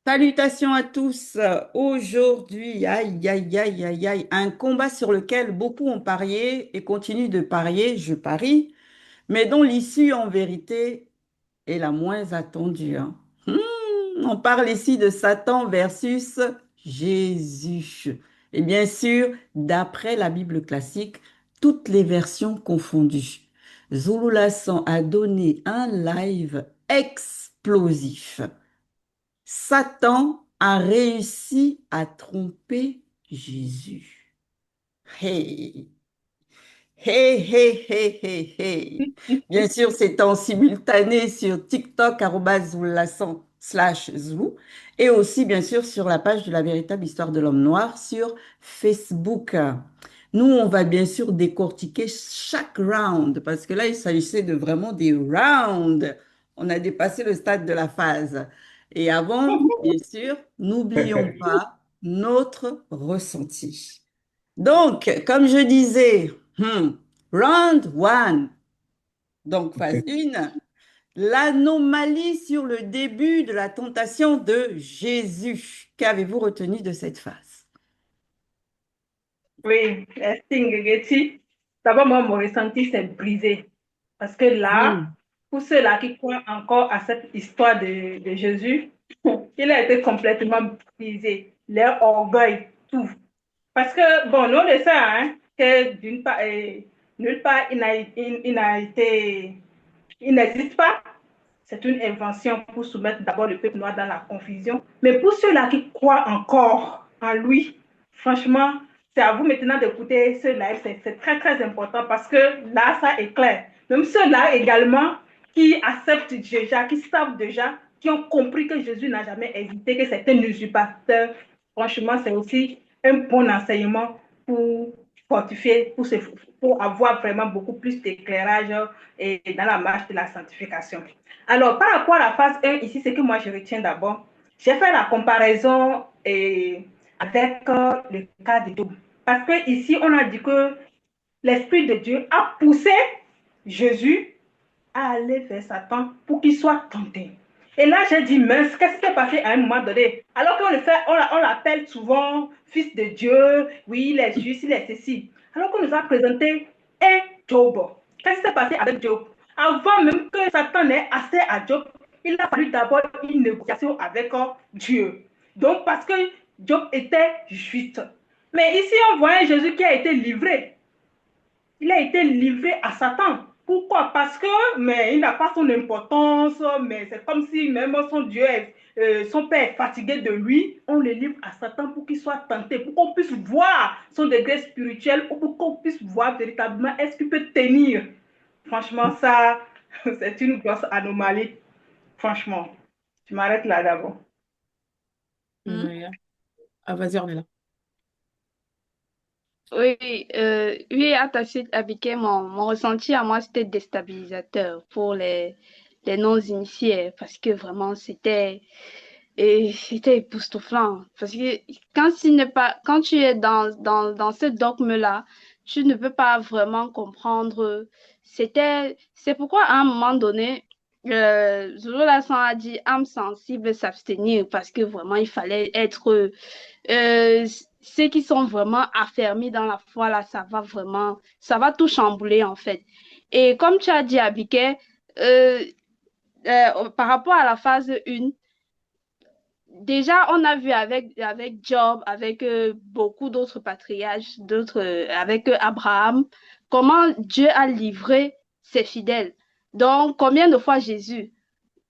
Salutations à tous. Aujourd'hui, aïe, aïe, aïe, aïe, aïe, un combat sur lequel beaucoup ont parié et continuent de parier, je parie, mais dont l'issue en vérité est la moins attendue, hein. On parle ici de Satan versus Jésus. Et bien sûr, d'après la Bible classique, toutes les versions confondues. Zulu Lasson a donné un live explosif. Satan a réussi à tromper Jésus. Hey, hey, hey, hey, hey, hey. Bien sûr, c'est en simultané sur TikTok, @zoulassan/zou, et aussi, bien sûr, sur la page de la véritable histoire de l'homme noir sur Facebook. Nous, on va bien sûr décortiquer chaque round, parce que là, il s'agissait de vraiment des rounds. On a dépassé le stade de la phase. Et avant, bien sûr, n'oublions pas notre ressenti. Donc, comme je disais, round one, donc phase 1, l'anomalie sur le début de la tentation de Jésus. Qu'avez-vous retenu de cette phase? Oui, Getty. D'abord, moi, mon ressenti, c'est brisé. Parce que là, Hmm. pour ceux-là qui croient encore à cette histoire de Jésus, il a été complètement brisé. Leur orgueil, tout. Parce que, bon, nous, on le sait, hein, que d'une part, nulle part, il n'existe pas. C'est une invention pour soumettre d'abord le peuple noir dans la confusion. Mais pour ceux-là qui croient encore en lui, franchement, c'est à vous maintenant d'écouter ce live. C'est très, très important parce que là, ça est clair. Même ceux-là également qui acceptent déjà, qui savent déjà, qui ont compris que Jésus n'a jamais hésité, que c'est un usurpateur. Franchement, c'est aussi un bon enseignement pour fortifier, pour avoir vraiment beaucoup plus d'éclairage et dans la marche de la sanctification. Alors, par rapport à la phase 1, ici, ce que moi je retiens d'abord, j'ai fait la comparaison avec le cas de Job. Parce que ici, on a dit que l'Esprit de Dieu a poussé Jésus à aller vers Satan pour qu'il soit tenté. Et là, j'ai dit, mais qu'est-ce qui s'est passé à un moment donné? Alors qu'on on l'appelle souvent fils de Dieu, oui, il est juste, il est ceci. Alors qu'on nous a présenté un Job. Qu'est-ce qui s'est passé avec Job? Avant même que Satan n'ait assez à Job, il a fallu d'abord une négociation avec Dieu. Donc, parce que Job était juste. Mais ici, on voit un Jésus qui a été livré. Il a été livré à Satan. Pourquoi? Parce que mais il n'a pas son importance, mais c'est comme si même son Dieu, son Père est fatigué de lui. On le livre à Satan pour qu'il soit tenté, pour qu'on puisse voir son degré spirituel ou pour qu'on puisse voir véritablement est-ce qu'il peut tenir. Franchement, ça, c'est une grosse anomalie. Franchement, je m'arrête là d'abord. Ouais. Ah, vas-y, on est là. Oui, oui, attaché avec mon ressenti à moi, c'était déstabilisateur pour les non-initiés parce que vraiment, c'était époustouflant. Parce que quand tu es dans ce dogme-là, tu ne peux pas vraiment comprendre. C'est pourquoi à un moment donné, Zulu Lassan a dit âme sensible s'abstenir parce que vraiment, il fallait être ceux qui sont vraiment affermis dans la foi, là, ça va tout chambouler, en fait. Et comme tu as dit, Abiké, euh, par rapport à la phase 1, déjà, on a vu avec Job, avec beaucoup d'autres patriarches, avec Abraham, comment Dieu a livré ses fidèles. Donc, combien de fois Jésus?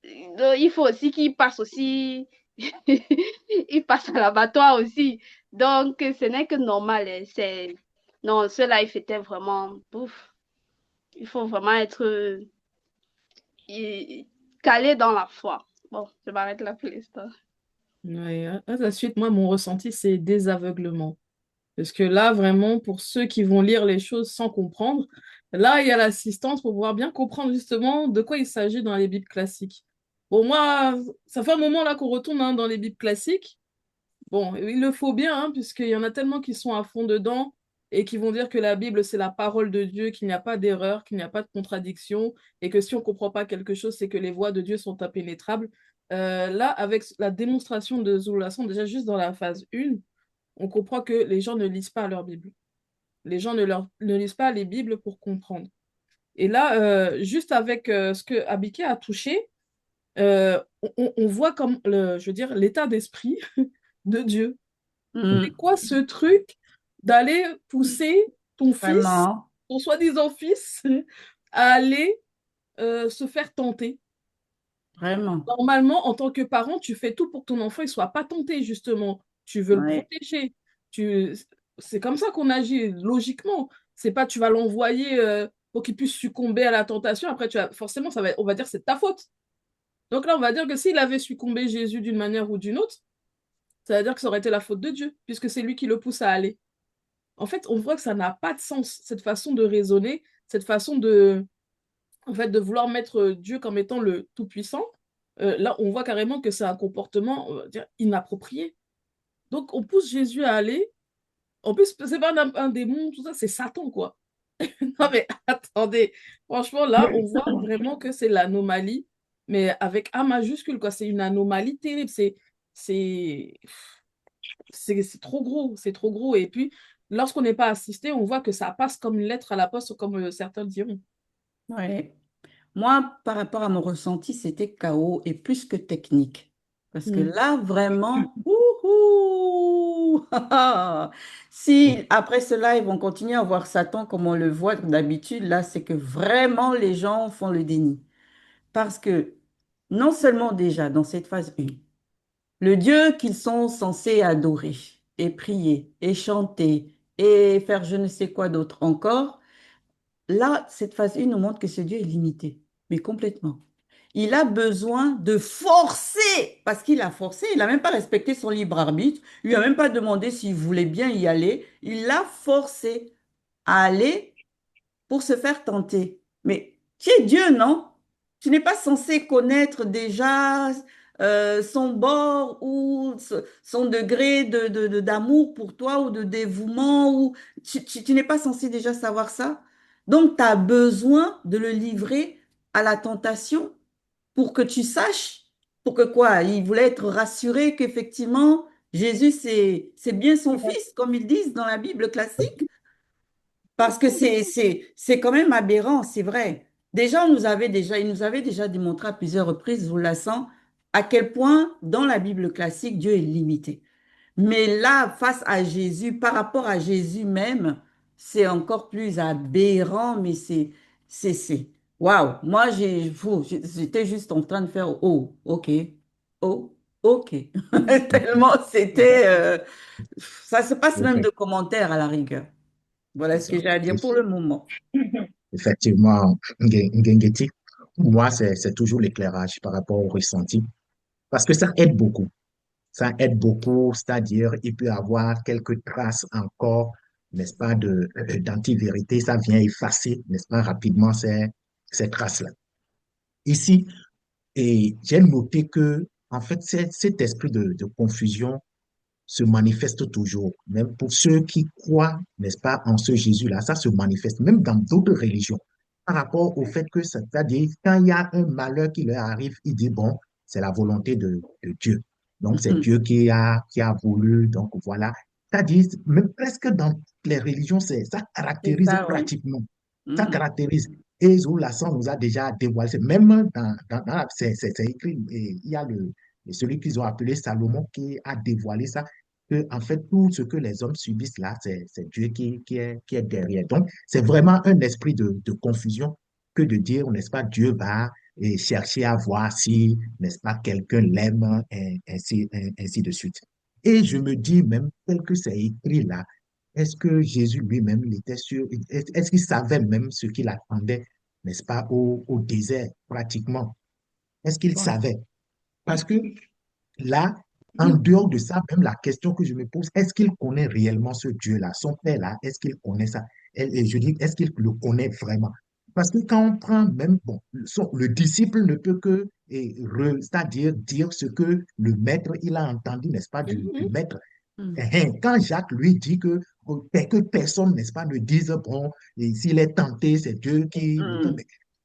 Il faut aussi qu'il passe aussi, il passe à l'abattoir aussi. Donc, ce n'est que normal, hein. Non, cela, il était vraiment, ouf, il faut vraiment être calé dans la foi. Bon, je m'arrête là pour l'instant. Ouais, à la suite, moi, mon ressenti, c'est désaveuglement. Parce que là, vraiment, pour ceux qui vont lire les choses sans comprendre, là, il y a l'assistance pour pouvoir bien comprendre justement de quoi il s'agit dans les Bibles classiques. Bon, moi, ça fait un moment là qu'on retourne dans les Bibles classiques. Bon, il le faut bien, hein, puisqu'il y en a tellement qui sont à fond dedans et qui vont dire que la Bible, c'est la parole de Dieu, qu'il n'y a pas d'erreur, qu'il n'y a pas de contradiction, et que si on ne comprend pas quelque chose, c'est que les voies de Dieu sont impénétrables. là, avec la démonstration de Zululasson, déjà juste dans la phase 1, on comprend que les gens ne lisent pas leur Bible. Les gens ne lisent pas les Bibles pour comprendre. Et là, juste avec ce que Abike a touché, on voit comme, je veux dire, l'état d'esprit de Dieu. C'est Mm. quoi ce truc d'aller pousser ton fils, Vraiment, ton soi-disant fils, à aller se faire tenter? vraiment. Normalement, en tant que parent, tu fais tout pour que ton enfant ne soit pas tenté, justement. Tu veux le Ouais. protéger. Tu... C'est comme ça qu'on agit logiquement. C'est pas tu vas l'envoyer pour qu'il puisse succomber à la tentation. Après, forcément, on va dire c'est de ta faute. Donc là, on va dire que s'il avait succombé Jésus d'une manière ou d'une autre, ça veut dire que ça aurait été la faute de Dieu, puisque c'est lui qui le pousse à aller. En fait, on voit que ça n'a pas de sens, cette façon de raisonner, cette façon en fait, de vouloir mettre Dieu comme étant le Tout-Puissant. Là, on voit carrément que c'est un comportement, on va dire, inapproprié. Donc, on pousse Jésus à aller. En plus, c'est pas un démon, tout ça, c'est Satan, quoi. Non, mais attendez. Franchement, là, on voit vraiment que c'est l'anomalie, mais avec A majuscule, quoi. C'est une anomalie terrible. C'est, c'est trop gros. C'est trop gros. Et puis, lorsqu'on n'est pas assisté, on voit que ça passe comme une lettre à la poste, comme certains diront. Ouais. Moi, par rapport à mon ressenti, c'était chaos et plus que technique. Parce que Mm. là, vraiment, ouhou, si après ce live, on continue à voir Satan comme on le voit d'habitude, là, c'est que vraiment les gens font le déni. Parce que non seulement déjà dans cette phase 1, le Dieu qu'ils sont censés adorer et prier et chanter et faire je ne sais quoi d'autre encore, là, cette phase 1 nous montre que ce Dieu est limité, mais complètement. Il a besoin de forcer, parce qu'il a forcé, il n'a même pas respecté son libre arbitre, il lui a même pas demandé s'il voulait bien y aller, il l'a forcé à aller pour se faire tenter. Mais tu es Dieu, non? Tu n'es pas censé connaître déjà son bord ou son degré d'amour pour toi ou de dévouement ou tu n'es pas censé déjà savoir ça. Donc, tu as besoin de le livrer à la tentation pour que tu saches, pour que quoi? Il voulait être rassuré qu'effectivement, Jésus, c'est bien son fils, comme ils disent dans la Bible classique. Parce que c'est quand même aberrant, c'est vrai. Déjà, il nous avait déjà démontré à plusieurs reprises, vous la sens, à quel point dans la Bible classique, Dieu est limité. Mais là, face à Jésus, par rapport à Jésus même, c'est encore plus aberrant, mais waouh. Moi, j'étais juste en train de faire, oh, ok, oh, ok. Tellement ça se passe même de Effect- commentaires à la rigueur. Voilà C'est ce que ça. j'ai à dire pour le moment. Effectivement, Ngengeti, pour moi, c'est toujours l'éclairage par rapport au ressenti. Parce que ça aide beaucoup. Ça aide beaucoup, c'est-à-dire, il peut y avoir quelques traces encore, n'est-ce pas, d'anti-vérité. Ça vient effacer, n'est-ce pas, rapidement ces traces-là. Ici, et j'ai noté que, en fait, cet esprit de confusion se manifeste toujours. Même pour ceux qui croient, n'est-ce pas, en ce Jésus-là, ça se manifeste, même dans d'autres religions, par rapport au fait que, c'est-à-dire, quand il y a un malheur qui leur arrive, il dit, bon, c'est la volonté de Dieu. Donc, c'est Mhm. Dieu qui a voulu, donc voilà. C'est-à-dire, même presque dans toutes les religions, ça C'est caractérise ça, oui. pratiquement. Ça Mhm. caractérise. Et Zoulassant nous a déjà dévoilé, même c'est écrit, et il y a celui qu'ils ont appelé Salomon qui a dévoilé ça que, en fait, tout ce que les hommes subissent là, c'est Dieu qui est derrière. Donc, c'est vraiment un esprit de confusion que de dire, n'est-ce pas, Dieu va chercher à voir si, n'est-ce pas, quelqu'un l'aime, ainsi de suite. Et je me dis même, tel que c'est écrit là, est-ce que Jésus lui-même, il était sûr, est-ce qu'il savait même ce qu'il attendait, n'est-ce pas, au désert, pratiquement? Est-ce qu'il Ouais. savait? Parce que là, en dehors de ça, même la question que je me pose, est-ce qu'il connaît réellement ce Dieu-là, son Père-là, est-ce qu'il connaît ça? Et je dis, est-ce qu'il le connaît vraiment? Parce que quand on prend même, bon, le disciple ne peut que, c'est-à-dire dire ce que le maître, il a entendu, n'est-ce pas, du Mhm. maître. Mhm. Quand Jacques lui dit que personne, n'est-ce pas, ne dise, bon, et s'il est tenté, c'est Dieu qui le fait. Mhm.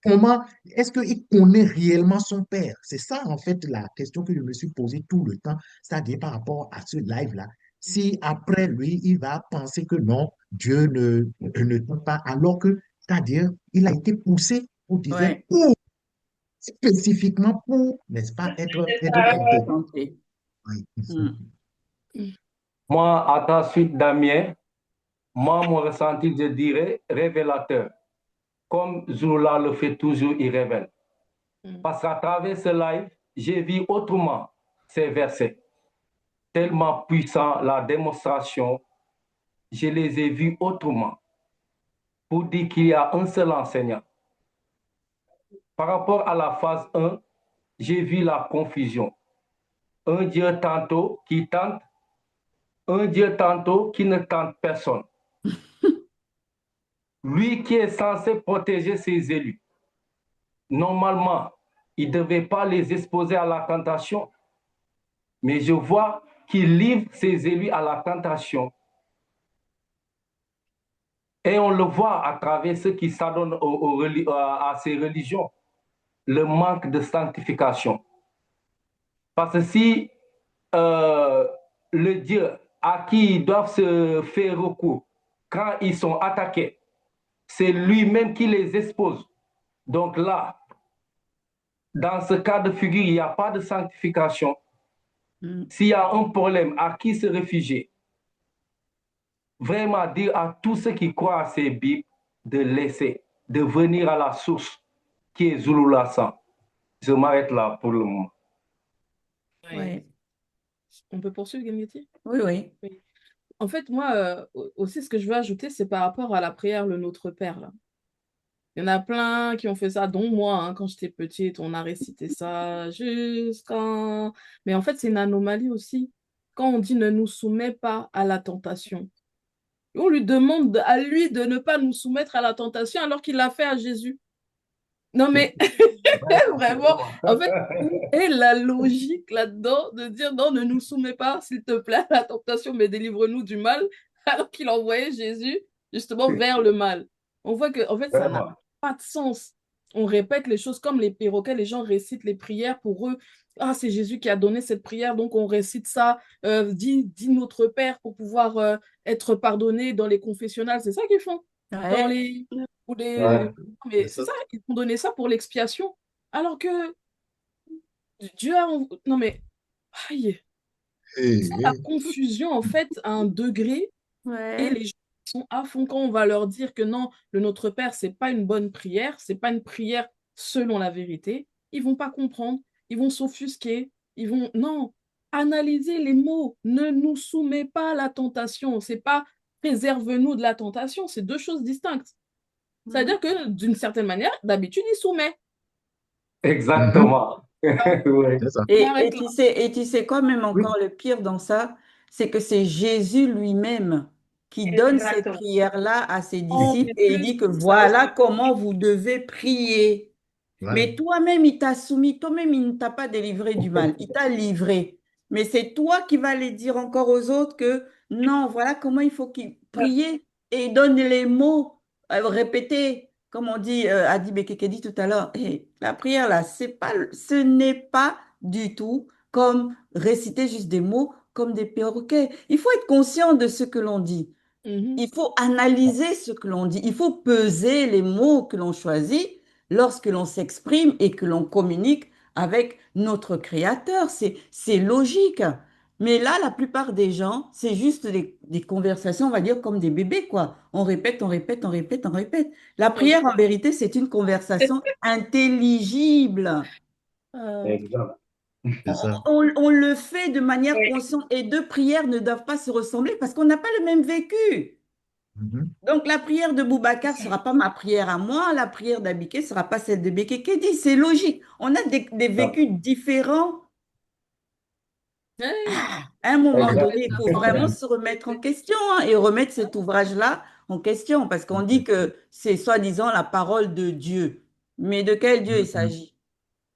comment, est-ce qu'il connaît réellement son père? C'est ça, en fait, la question que je me suis posée tout le temps, c'est-à-dire par rapport à ce live-là. Si après lui, il va penser que non, Dieu ne t'aime pas, alors que, c'est-à-dire, il a été poussé au désert Ouais. pour, spécifiquement pour, n'est-ce pas, être Être tenté. tenté. Oui. Mm. Moi, à ta suite, Damien, moi, mon ressenti, je dirais révélateur. Comme Zula le fait toujours, il révèle. Mm. Parce qu'à travers ce live, j'ai vu autrement ces versets. Tellement puissants, la démonstration, je les ai vus autrement. Pour dire qu'il y a un seul enseignant. Par rapport à la phase 1, j'ai vu la confusion. Un Dieu tantôt qui tente, un Dieu tantôt qui ne tente personne. Lui qui est censé protéger ses élus. Normalement, il ne devait pas les exposer à la tentation, mais je vois qu'il livre ses élus à la tentation. Et on le voit à travers ceux qui s'adonnent à ces religions, le manque de sanctification. Parce que si le Dieu à qui ils doivent se faire recours, quand ils sont attaqués, c'est lui-même qui les expose. Donc là, dans ce cas de figure, il n'y a pas de sanctification. Mm. S'il y a un problème, à qui se réfugier? Vraiment dire à tous ceux qui croient à ces Bibles de laisser, de venir à la source qui est Zululassan. Je m'arrête là pour le moment. Ouais. Ouais. On peut poursuivre, Gengeti? Oui, oui. Oui. En fait, moi aussi, ce que je veux ajouter, c'est par rapport à la prière Le Notre Père, là. Il y en a plein qui ont fait ça, dont moi, hein, quand j'étais petite, on a récité ça jusqu'à... Mais en fait, c'est une anomalie aussi. Quand on dit ne nous soumets pas à la tentation, on lui demande à lui de ne pas nous soumettre à la tentation alors qu'il l'a fait à Jésus. Non, mais vraiment, en fait, où est la logique là-dedans de dire non, ne nous soumets pas, s'il te plaît, à la tentation, mais délivre-nous du mal, alors qu'il envoyait Jésus justement vers le mal. On voit que, en fait, ça n'a Vraiment. pas de sens. On répète les choses comme les perroquets, les gens récitent les prières pour eux. Ah, c'est Jésus qui a donné cette prière, donc on récite ça, dis notre Père pour pouvoir être pardonné dans les confessionnals. C'est ça qu'ils font. Dans Ouais. les, ou les... Ouais. Mais c'est ça, ils ont donné ça pour l'expiation. Alors que Dieu a... Non mais, aïe, c'est la Et, confusion en fait à un degré et Ouais. les gens sont à fond quand on va leur dire que non, le Notre Père, c'est pas une bonne prière, c'est pas une prière selon la vérité. Ils vont pas comprendre, ils vont s'offusquer, ils vont... Non, analyser les mots, ne nous soumets pas à la tentation, c'est pas préserve-nous de la tentation, c'est deux choses distinctes. Mm. C'est-à-dire que d'une certaine manière, d'habitude, il soumet. mhm, Exactement. Donc, Oui. c'est ça. on arrête là. Et tu sais quoi, même Oui. encore le pire dans ça, c'est que c'est Jésus lui-même qui donne cette Exactement. prière-là à ses En disciples et il plus, dit que ça voilà aussi. comment vous devez prier. Voilà. Mais toi-même, il t'a soumis, toi-même, il ne t'a pas délivré du mal, il t'a livré. Mais c'est toi qui vas les dire encore aux autres que non, voilà comment il faut qu'ils prier et il donne les mots répétés, comme on dit, Adi Bekekedi tout à l'heure. Et la prière, là, ce n'est pas du tout comme réciter juste des mots comme des perroquets. Il faut être conscient de ce que l'on dit. Mhm. Il faut analyser ce que l'on dit. Il faut peser les mots que l'on choisit lorsque l'on s'exprime et que l'on communique avec notre Créateur. C'est logique. Mais là, la plupart des gens, c'est juste des conversations, on va dire, comme des bébés, quoi. On répète, on répète, on répète, on répète. La prière, en vérité, c'est une conversation intelligible. Exact. C'est ça. On le fait de manière consciente et deux prières ne doivent pas se ressembler parce qu'on n'a pas le même vécu. Mhm. Donc, la prière de Boubacar ne sera pas ma prière à moi, la prière d'Abiké ne sera pas celle de Bekekedi. C'est logique. On a des vécus différents. Ouais, À un moment on Exact. donné, est il faut d'accord. vraiment se remettre en question hein, et remettre cet ouvrage-là en question parce qu'on dit que c'est soi-disant la parole de Dieu. Mais de quel Dieu il Mhm. s'agit?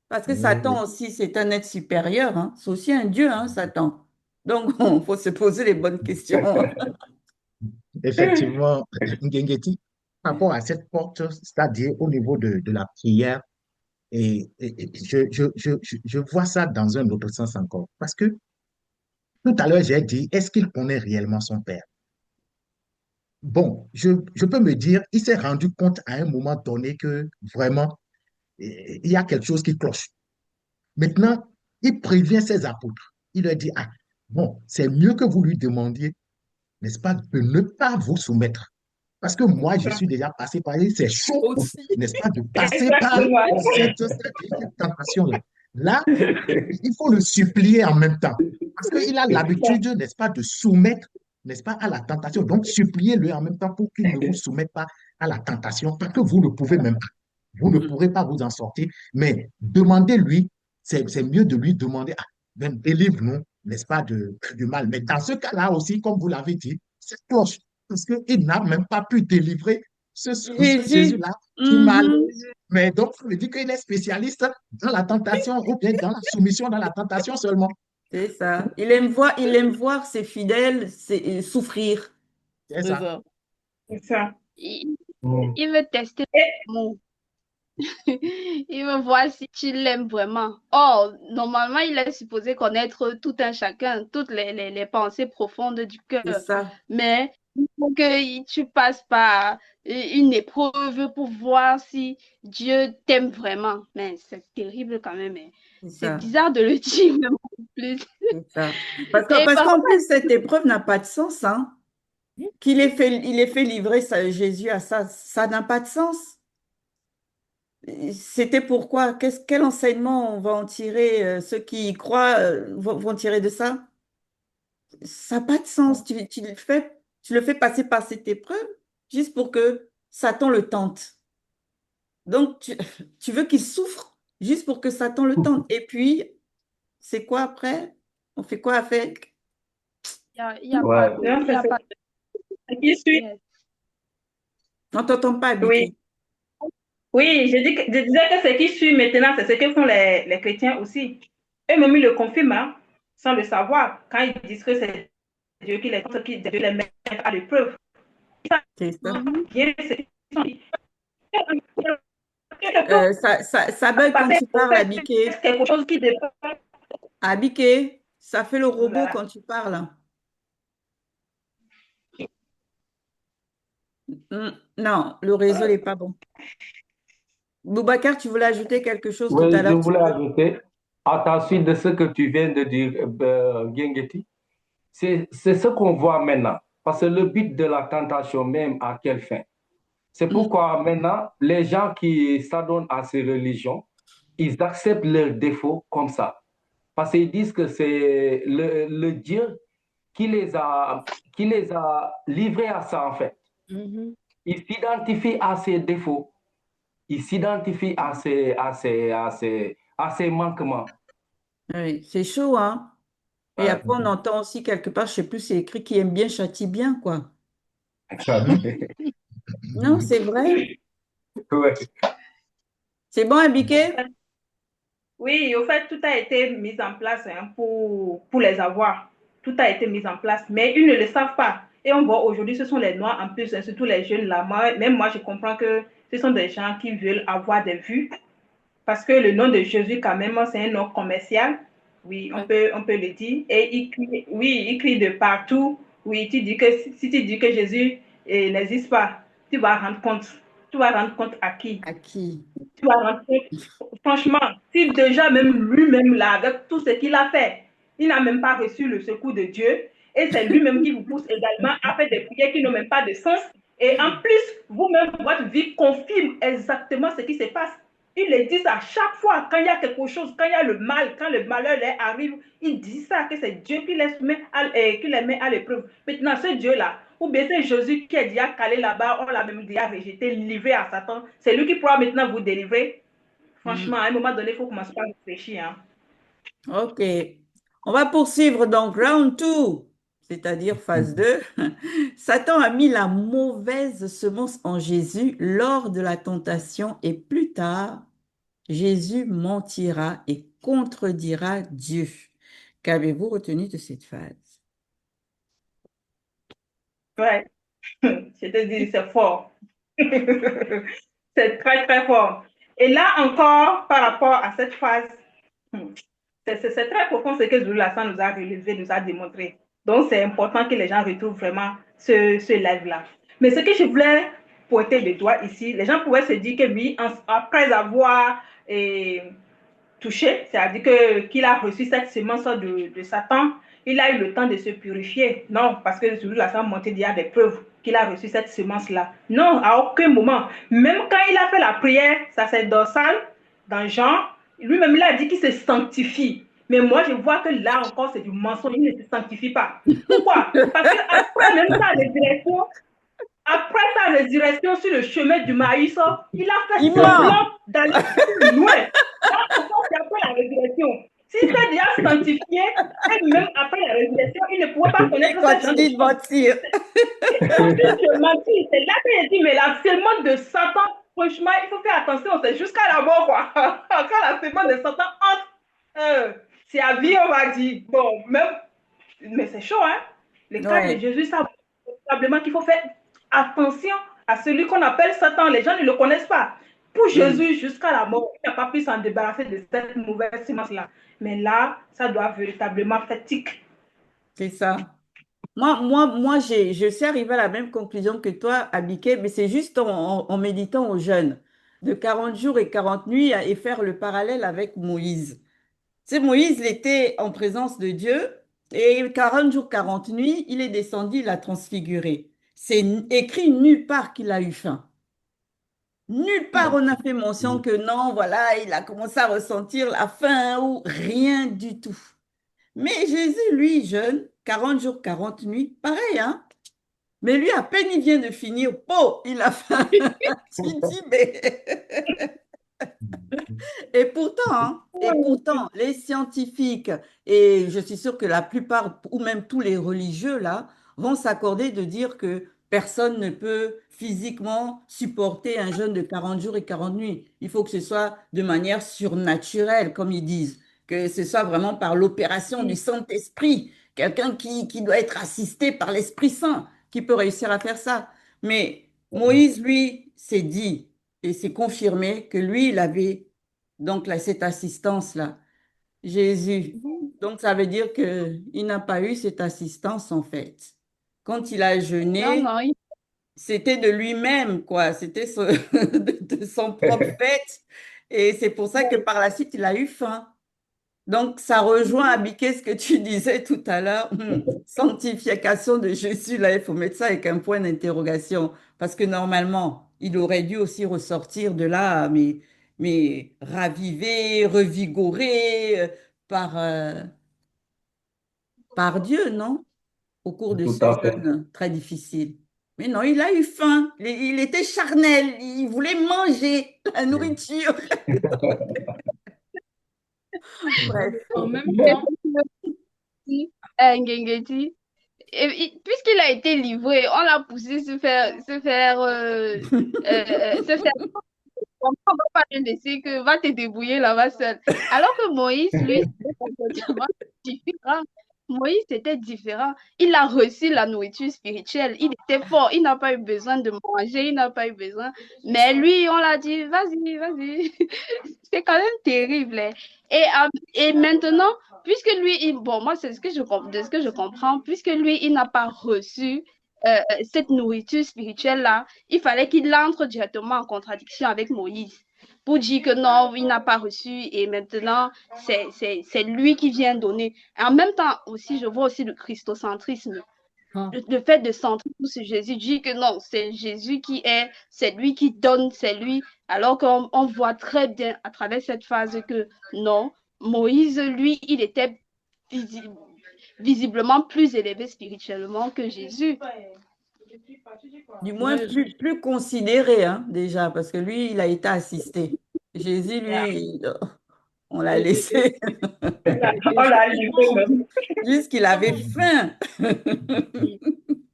Parce que Oui, oui. Satan aussi, c'est un être supérieur. Hein. C'est aussi un Dieu, hein, Satan. Donc, il faut se poser les bonnes questions. Effectivement, Ngengeti, par rapport à cette porte, c'est-à-dire au niveau de la prière, je vois ça dans un autre sens encore. Parce que tout à l'heure, j'ai dit, est-ce qu'il connaît réellement son Père? Bon, je peux me dire, il s'est rendu compte à un moment donné que vraiment, il y a quelque chose qui cloche. Maintenant, il prévient ses apôtres. Il leur dit, ah, bon, c'est mieux que vous lui demandiez, n'est-ce pas, de ne pas vous soumettre. Parce que moi, je suis déjà passé par là, c'est chaud, Aussi. n'est-ce pas, de passer par Exactement. cette tentation-là. Là, il faut le supplier en même temps. Parce qu'il a l'habitude, n'est-ce pas, de soumettre, n'est-ce pas, à la tentation. Donc, suppliez-le en même temps pour qu'il ne vous soumette pas à la tentation, parce que vous ne pouvez même pas. Vous ne pourrez pas vous en sortir, mais demandez-lui, c'est mieux de lui demander, ah, ben, délivre-nous, n'est-ce pas, du mal. Mais dans ce cas-là aussi, comme vous l'avez dit, c'est cloche, parce qu'il n'a même pas pu délivrer ce Jésus. Jésus-là du mal. Mhm. Mais donc, ça veut dire qu'il est spécialiste dans la tentation ou bien dans la soumission dans la tentation seulement. C'est ça. Il aime voir ses fidèles souffrir. C'est C'est ça. ça. C'est ça. Il, Mm. il veut tester Et, l'amour. Il veut voir si tu l'aimes vraiment. Or, normalement, il est supposé connaître tout un chacun, toutes les pensées profondes du C'est cœur. ça. Mais il faut que tu passes par une épreuve pour voir si Dieu t'aime vraiment. Mais c'est terrible quand même, hein. C'est C'est ça. bizarre de le dire, même en plus. C'est ça. Et Parce par qu'en plus, cette épreuve n'a pas de sens, hein. Il ait fait livrer Jésus à ça, ça n'a pas de sens. C'était pourquoi? Quel enseignement on va en tirer? Ceux qui y croient vont tirer de ça? Ça n'a pas de sens. Tu le fais passer par cette épreuve juste pour que Satan le tente. Donc, tu veux qu'il souffre juste pour que Satan le tente. Et puis, c'est quoi après? On fait quoi avec? il y a pas Ouais. de, donc, il y a pas ce qui suit. de, On t'entend pas, Oui, Abiki. oui, je disais que ce qui suit maintenant, c'est ce que font les chrétiens aussi. Eux-mêmes, ils le confirment, hein, sans le savoir, quand ils disent que c'est Dieu qui Dieu les met à l'épreuve. C'est ça. Mhm. Bien, c'est Ça bug quand tu au parles, fait Abike. quelque chose qui dépend. Abike, ça fait le Oh robot là, quand tu parles. Non, le réseau n'est pas bon. Boubacar, tu voulais ajouter quelque chose tout à Oui, je l'heure, tu voulais peux. ajouter, à la suite de ce que tu viens de dire, Gengeti, c'est ce qu'on voit maintenant. Parce que le but de la tentation même, à quelle fin? C'est Mm, pourquoi maintenant, les gens qui s'adonnent à ces religions, ils acceptent leurs défauts comme ça. Parce qu'ils disent que c'est le Dieu qui les a livrés à ça, en fait. Mhm. Ils s'identifient à ses défauts. Ils s'identifient à ses manquements. oui, c'est chaud, hein? Et Ouais. après, on entend aussi quelque part, je sais plus, c'est écrit qui aime bien châtie bien, quoi. Mhm. Non, c'est vrai. Ouais. C'est bon, Abike? oui, au fait, tout a été mis en place, hein, pour les avoir. Tout a été mis en place, mais ils ne le savent pas. Et on voit aujourd'hui, ce sont les Noirs en plus, hein, surtout les jeunes là. Même moi, je comprends que ce sont des gens qui veulent avoir des vues. Parce que le nom de Jésus, quand même, c'est un nom commercial. Oui, Ouais. on peut le dire. Et oui, il crie de partout. Oui, tu dis que si tu dis que Jésus n'existe pas, tu vas rendre compte. Tu vas rendre compte à qui? À qui? Tu vas rendre compte. Franchement, si déjà même lui-même là, avec tout ce qu'il a fait, il n'a même pas reçu le secours de Dieu. Et c'est lui-même qui vous pousse également à faire des prières qui n'ont même pas de sens. Et en plus, vous-même, votre vie confirme exactement ce qui se passe. Ils le disent à chaque fois, quand il y a quelque chose, quand il y a le mal, quand le malheur leur arrive, ils disent ça, que c'est Dieu qui les met à l'épreuve. Maintenant, ce Dieu-là, ou bien c'est Jésus qui est déjà calé là-bas, on l'a même déjà rejeté, livré à Satan. C'est lui qui pourra maintenant vous délivrer. Franchement, Mm, à un moment donné, il faut commencer par réfléchir, hein. ok. On va poursuivre donc round 2, c'est-à-dire phase 2. Satan a mis la mauvaise semence en Jésus lors de la tentation et plus tard, Jésus mentira et contredira Dieu. Qu'avez-vous retenu de cette phase? Ouais, je te dis, c'est fort. C'est très, très fort. Et là encore, par rapport à cette phase, c'est très profond ce que Zulu Lassan nous a relevé, nous a démontré. Donc, c'est important que les gens retrouvent vraiment ce live-là. Mais ce que je voulais pointer le doigt ici, les gens pourraient se dire que oui, après avoir touché, c'est-à-dire qu'il a reçu cette semence de Satan, il a eu le temps de se purifier. Non, parce que Zulu Lassan montré il y a des preuves qu'il a reçu cette semence-là. Non, à aucun moment. Même quand il a fait la prière, ça c'est dorsal, dans Jean, lui-même il a dit qu'il se sanctifie. Mais moi, je vois que là encore, c'est du mensonge, il ne se sanctifie pas. Pourquoi? Parce qu'après même sa résurrection, après sa résurrection sur le chemin du maïs, il a fait semblant d'aller plus loin. Là encore, c'est après la résurrection. S'il s'est déjà sanctifié, et même après la résurrection, il ne pouvait pas connaître ça. Il continue de mentir. Il continue de mentir. C'est là qu'il dit, mais la sémence de Satan, franchement, il faut faire attention, c'est jusqu'à la mort, quoi. Quand la sémence de Satan entre, c'est à vie, on va dire. Bon, même, mais c'est chaud, hein. Le cas de Jésus, ça, probablement qu'il faut faire attention à celui qu'on appelle Satan. Les gens ne le connaissent pas. Pour Jésus, jusqu'à la mort, il n'a pas pu s'en débarrasser de cette mauvaise semence-là. Mais là, ça doit véritablement faire tic. C'est ça. Moi je suis arrivée à la même conclusion que toi, Abiké, mais c'est juste en méditant au jeûne de 40 jours et 40 nuits et faire le parallèle avec Moïse. C'est Moïse, il était en présence de Dieu et 40 jours, 40 nuits, il est descendu, il a transfiguré. C'est écrit nulle part qu'il a eu faim. Nulle part on a fait mention que non, voilà, il a commencé à ressentir la faim ou rien du tout. Mais Jésus, lui, jeûne, 40 jours, 40 nuits, pareil, hein? Mais lui, à peine il vient de finir, oh, il a faim. Tu dis, mais... Et pourtant, les scientifiques, et je suis sûre que la plupart, ou même tous les religieux, là, vont s'accorder de dire que personne ne peut physiquement supporter un jeûne de 40 jours et 40 nuits. Il faut que ce soit de manière surnaturelle, comme ils disent, que ce soit vraiment par l'opération du Saint-Esprit, quelqu'un qui doit être assisté par l'Esprit Saint, qui peut réussir à faire ça. Mais Moïse, lui, s'est dit, et c'est confirmé que lui, il avait donc là, cette assistance-là, Jésus. Donc ça veut dire qu'il n'a pas eu cette assistance en fait. Quand il a Non, jeûné, non, c'était de lui-même, quoi. C'était de son propre fait. Et c'est pour ça que par la suite, il a eu faim. Donc, ça rejoint, Abiké, ce que tu disais tout à l'heure. Sanctification de Jésus, là, il faut mettre ça avec un point d'interrogation. Parce que normalement, il aurait dû aussi ressortir de là, mais ravivé, revigoré par Dieu, non? Au cours de Tout ce à fait. jeûne très difficile. Mais non, il a eu faim. Il était charnel. Il voulait manger la nourriture. Bref. En même mais temps, Ngengeti, puisqu'il a été livré, on l'a poussé se faire. On va pas le laisser que va te débrouiller là-bas seul. Alors que Moïse, lui, c'était complètement différent. Moïse, c'était différent. Il a reçu la nourriture spirituelle. Il était fort. Il n'a pas eu besoin de manger. Il n'a pas eu besoin. Mais lui, on l'a dit, vas-y, vas-y. C'est quand même terrible, hein. Et maintenant, puisque lui, bon, moi, c'est de ce que je comprends, puisque lui, il n'a pas reçu cette nourriture spirituelle-là, il fallait qu'il entre directement en contradiction avec Moïse pour dire que non, il n'a pas reçu et maintenant, c'est lui qui vient donner. En même temps, aussi, je vois aussi le christocentrisme. hein, Le fait de centrer tout sur Jésus, dit que non, c'est Jésus c'est lui qui donne, c'est lui. Alors qu'on voit très bien à travers cette phase que non, Moïse, lui, il était visiblement plus élevé spirituellement que Jésus. Du moins, ouais, plus considéré, hein, déjà, parce que lui, il a été assisté. Jésus, lui, on l'a laissé On l'a livré même. jusqu'il avait faim.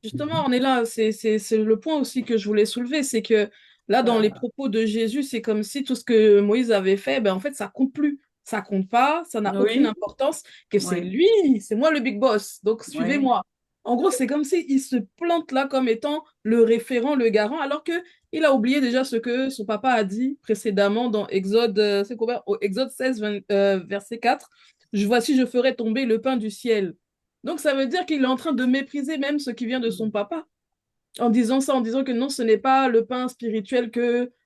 justement, on est là. C'est le point aussi que je voulais soulever, c'est que là, dans les propos de Jésus, c'est comme si tout ce que Moïse avait fait, ben, en fait, ça compte plus. Ça compte pas, ça n'a aucune Oui, importance, que c'est oui, lui, c'est moi le big boss, donc oui, suivez-moi. En gros, c'est comme s'il se plante là comme étant le référent, le garant, alors que Il a oublié déjà ce que son papa a dit précédemment dans Exode, c'est quoi, au Exode 16, verset 4. Voici, je ferai tomber le pain du ciel. Donc ça veut dire qu'il est en train de mépriser même ce qui vient de son papa en disant ça, en disant que non, ce n'est pas le pain spirituel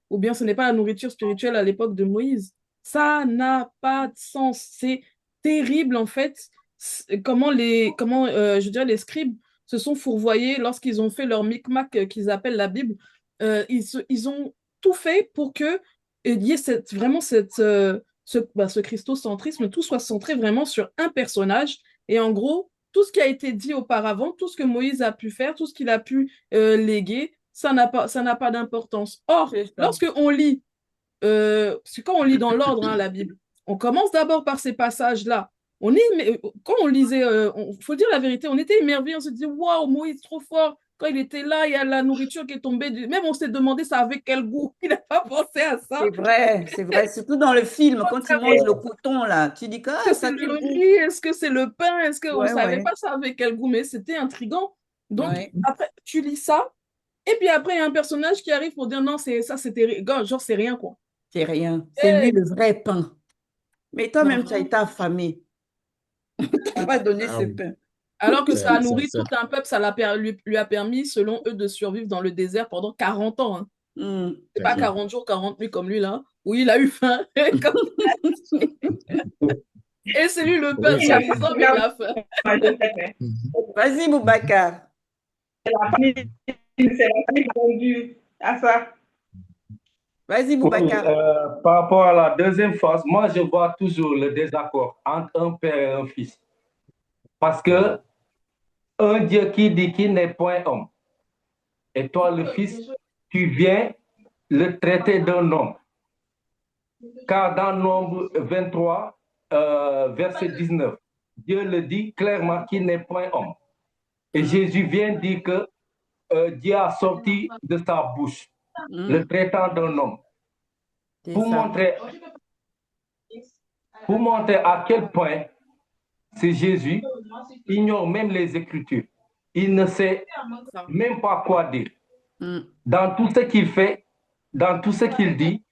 ou bien ce n'est pas la nourriture spirituelle à l'époque de Moïse. Ça n'a pas de sens. C'est terrible, en fait, je dirais, les scribes se sont fourvoyés lorsqu'ils ont fait leur micmac qu'ils appellent la Bible. Ils ont tout fait pour que il y ait vraiment ce christocentrisme, tout soit centré vraiment sur un personnage. Et en gros, tout ce qui a été dit auparavant, tout ce que Moïse a pu faire, tout ce qu'il a pu léguer, ça n'a pas d'importance. Or, C'est ça. lorsque on lit, c'est quand on lit dans l'ordre hein, la Bible, on commence d'abord par ces passages-là. Quand on lisait, faut dire la vérité, on était émerveillés, on se dit waouh, Moïse trop fort. Quand il était là, il y a la nourriture qui est tombée. Même on s'est demandé ça avait quel goût. Il n'a pas pensé à ça. C'est vrai, c'est vrai. Surtout dans le film, quand il mange le coton, là, tu dis que Est-ce ah, que ça c'est a le quel goût. riz? Est-ce que c'est le pain? Est-ce qu'on ne Ouais, savait ouais, pas ça avec quel goût? Mais c'était intriguant. Donc, ouais. après, tu lis ça, et puis après, il y a un personnage qui arrive pour dire non, genre, c'est rien, quoi. C'est rien. C'est lui Eh, le vrai pain. Mais toi-même, tu as non. été affamé. Tu n'as pas donné Ah ce oui, pain. Alors que ça a c'est nourri ça. tout un peuple, lui a permis, selon eux, de survivre dans le désert pendant 40 ans. Hein. Hmm. C'est C'est pas ça. 40 jours, 40 nuits comme lui, là, où il a eu faim. Et c'est lui le pain, Oui, Il a c'est. soi-disant, mais il pas a faim. mangé cette main. Mhm, Vas-y, mhm. Boubacar. C'est la famille qui a répondu à ça. Vas-y, Oui, Boubacar. par rapport à la deuxième phase, moi, je vois toujours le désaccord entre un père et un fils. Parce que un Dieu qui dit qu'il n'est point homme, et toi, le fils, tu viens le traiter d'un homme. Car dans Nombre 23, verset 19, Dieu le dit clairement qu'il n'est point homme. Et Jésus vient dire que Dieu a sorti de sa bouche Hmm. le traitant d'un homme C'est pour ça. montrer, pour montrer à quel point c'est Jésus ignore même les Écritures. Il ne sait même pas quoi dire. Hmm. Dans tout ce qu'il fait, dans tout ce qu'il dit,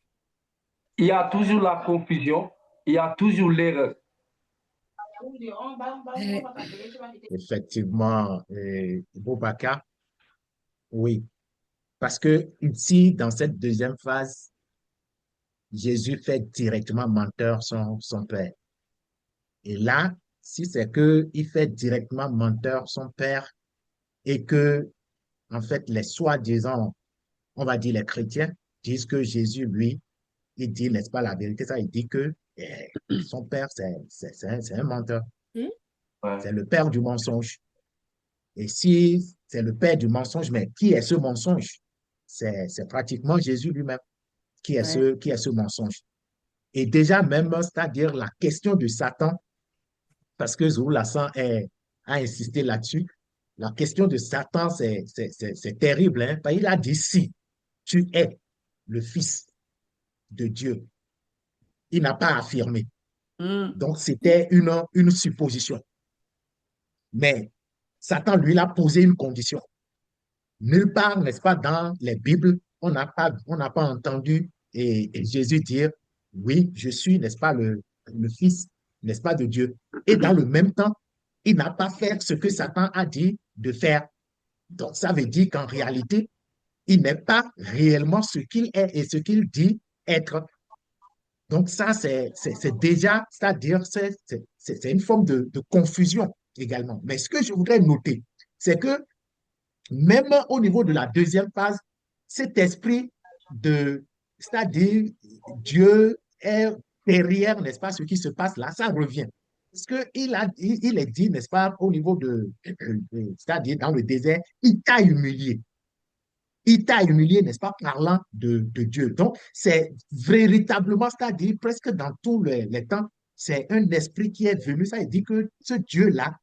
il y a toujours la confusion, il y a toujours l'erreur. Effectivement, Boubacar, oui. Parce que ici, dans cette deuxième phase, Jésus fait directement menteur son père. Et là, si c'est que il fait directement menteur son père et que, en fait, les soi-disant, on va dire les chrétiens, disent que Jésus, lui, il dit, n'est-ce pas la vérité, ça, il dit que son père, c'est un menteur. Hmm? C'est Ouais. le père du mensonge. Et si c'est le père du mensonge, mais qui est ce mensonge? C'est pratiquement Jésus lui-même Ouais. qui est ce mensonge. Et déjà même, c'est-à-dire la question de Satan, parce que Zou Lassan a insisté là-dessus, la question de Satan, c'est terrible. Hein? Il a dit, si tu es le Fils de Dieu, il n'a pas affirmé. Hmm. Donc, c'était une supposition. Mais Satan, lui, il a posé une condition. Nulle part, n'est-ce pas, dans les Bibles, on n'a pas entendu et Jésus dire, oui, je suis, n'est-ce pas, le Fils, n'est-ce pas, de Dieu. Et dans le même temps, il n'a pas fait ce que Satan a dit de faire. Donc, ça veut dire qu'en réalité, il n'est pas réellement ce qu'il est et ce qu'il dit être. Donc, ça, c'est déjà, c'est-à-dire, c'est une forme de confusion également. Mais ce que je voudrais noter, c'est que même au niveau de la deuxième phase, cet esprit c'est-à-dire Dieu est derrière, n'est-ce pas, ce qui se passe là, ça revient. Parce qu'il est dit, n'est-ce pas, au niveau c'est-à-dire dans le désert, il t'a humilié. Il t'a humilié, n'est-ce pas, parlant de Dieu. Donc, c'est véritablement, c'est-à-dire presque dans tous les temps, c'est un esprit qui est venu, ça veut dire que ce Dieu-là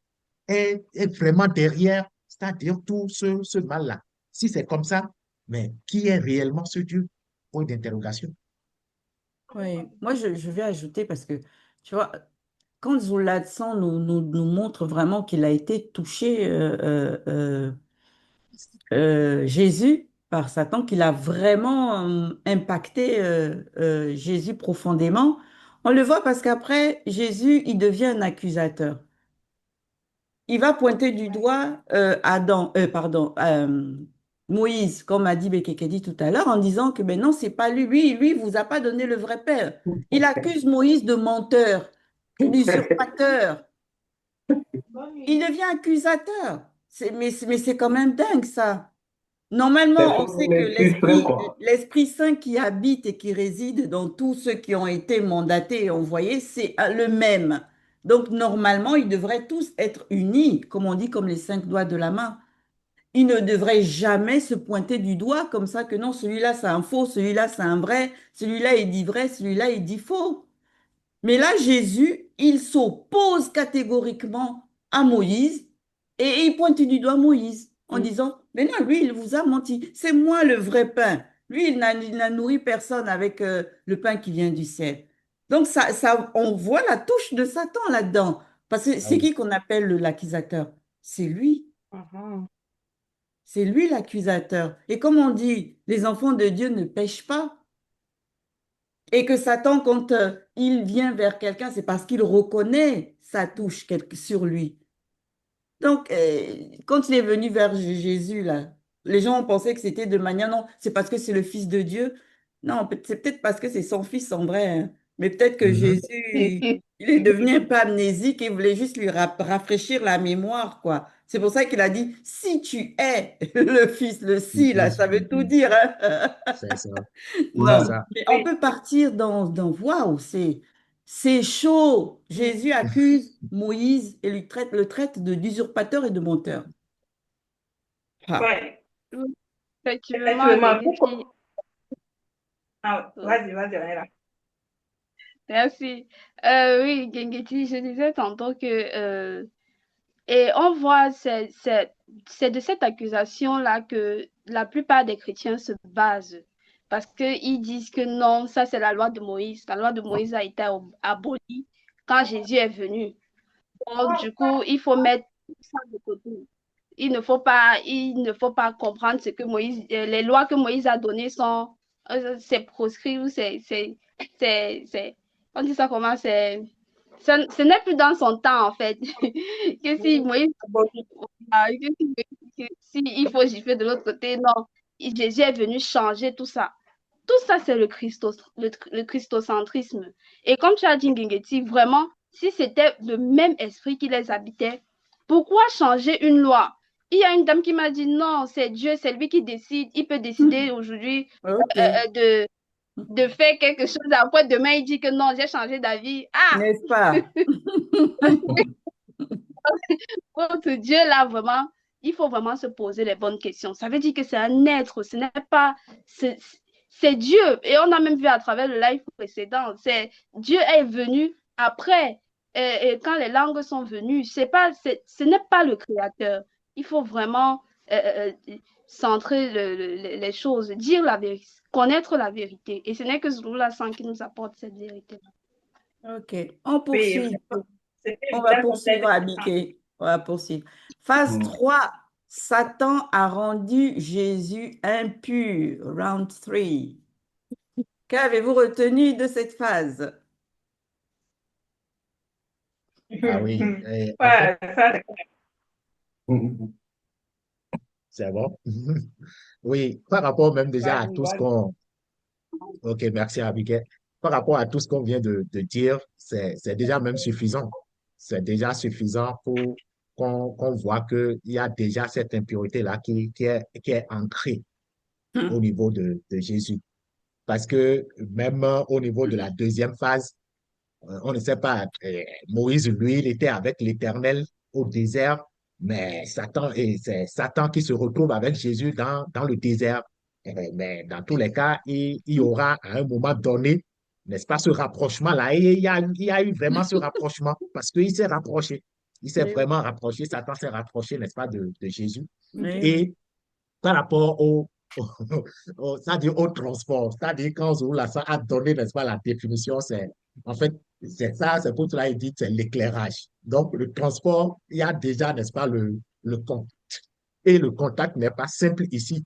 est vraiment derrière, c'est-à-dire tout ce mal-là. Si c'est comme ça, mais qui est réellement ce Dieu? Point d'interrogation. Oui. Moi, je vais ajouter parce que, tu vois, quand Zulasan nous montre vraiment qu'il a été touché, Jésus, par Satan, qu'il a vraiment impacté Jésus profondément. On le voit parce qu'après, Jésus, il devient un accusateur. Il va pointer du doigt Moïse, comme a dit Bekekedi tout à l'heure, en disant que ben non, c'est pas lui. Lui, il vous a pas donné le vrai père. Il accuse Moïse de menteur, d'usurpateur. Il devient accusateur. Mais c'est quand même dingue, ça. C'est Normalement, on vraiment sait un que extrait, quoi. l'Esprit Saint qui habite et qui réside dans tous ceux qui ont été mandatés et envoyés, c'est le même. Donc, normalement, ils devraient tous être unis, comme on dit, comme les cinq doigts de la main. Ils ne devraient jamais se pointer du doigt comme ça que non, celui-là, c'est un faux, celui-là, c'est un vrai, celui-là, il dit vrai, celui-là, il dit faux. Mais là, Jésus, il s'oppose catégoriquement à Moïse et il pointe du doigt Moïse en disant, mais non, lui, il vous a menti. C'est moi le vrai pain. Lui, il n'a nourri personne avec le pain qui vient du ciel. Donc, on voit la touche de Satan là-dedans. Parce que Ah c'est oui. qui qu'on appelle l'accusateur? C'est lui. Mhm. C'est lui l'accusateur. Et comme on dit, les enfants de Dieu ne pêchent pas. Et que Satan, quand il vient vers quelqu'un, c'est parce qu'il reconnaît sa touche sur lui. Donc, quand il est venu vers Jésus, là, les gens ont pensé que c'était de manière, non, c'est parce que c'est le Fils de Dieu. Non, c'est peut-être parce que c'est son fils en vrai, hein. Mais peut-être que Mhm. Jésus, il est devenu un peu amnésique et voulait juste lui rafraîchir la mémoire, quoi. C'est pour ça qu'il a dit, si tu es le fils, le si, là, ça veut tout dire, hein. C'est ça. C'est Non, Ouais. ça. mais on Oui, peut partir waouh, c'est chaud. Jésus accuse Moïse et le traite d'usurpateur et de menteur. Ah. ouais. Oui, effectivement, Effectivement. Genghis. Ah, vas-y, vas-y, on est là. Merci. Oui, Gengeti, je disais tantôt que et on voit c'est de cette accusation-là que la plupart des chrétiens se basent parce qu'ils disent que non, ça c'est la loi de Moïse. La loi de Moïse a été abolie quand Jésus est venu. Donc, du coup, il faut mettre tout ça de côté. Il ne faut pas comprendre ce que Moïse, les lois que Moïse a données sont, c'est proscrit ou c'est, on dit ça comment, ce n'est plus dans son temps en fait. Que si Moïse, si il faut gifler de l'autre côté, non. Jésus est venu changer tout ça. Tout ça, c'est le christocentrisme. Et comme tu as dit, Ngengeti, vraiment, si c'était le même esprit qui les habitait, pourquoi changer une loi? Il y a une dame qui m'a dit non, c'est Dieu, c'est lui qui décide. Il peut décider aujourd'hui Ok, de faire quelque chose. Après, demain, il dit que non, j'ai changé d'avis. Ah, n'est-ce pas? votre Dieu, là, vraiment, il faut vraiment se poser les bonnes questions. Ça veut dire que c'est un être, ce n'est pas. C'est Dieu. Et on a même vu à travers le live précédent, Dieu est venu après. Et quand les langues sont venues, ce n'est pas le créateur. Il faut vraiment centrer les choses, dire la vérité, connaître la vérité. Et ce n'est que Zouloula Sang qui nous apporte cette vérité. Ok, on Oui, poursuit. vraiment. C'était On va bien complet. poursuivre, Abike. On va poursuivre. Phase Mm. 3. Satan a rendu Jésus impur. Round 3. Qu'avez-vous retenu de cette phase? Ah oui. En fait, Ouais, ça, Mm. c'est bon. Oui, par rapport même déjà à vas-y, tout ce vas-y. qu'on... Ok, merci Abigail. Par rapport à tout ce qu'on vient de dire, c'est déjà même suffisant. C'est déjà suffisant pour qu'on voit qu'il y a déjà cette impureté-là qui est ancrée au Hmm. niveau de Jésus. Parce que même au niveau de la deuxième phase, on ne sait pas, Moïse, lui, il était avec l'Éternel au désert, mais c'est Satan qui se retrouve avec Jésus dans le désert. Mais dans tous les cas, il y aura à un moment donné, n'est-ce pas, ce rapprochement-là. Et il y a eu vraiment ce rapprochement parce qu'il s'est rapproché. Il s'est Oui, vraiment rapproché, Satan s'est rapproché, n'est-ce pas, de Jésus. oui, oui. Et par rapport c'est-à-dire au transport, c'est-à-dire quand Zoula a donné, n'est-ce pas, la définition, en fait, c'est ça, c'est pour cela qu'il dit, c'est l'éclairage. Donc, le transport, il y a déjà, n'est-ce pas, le contact. Et le contact n'est pas simple ici.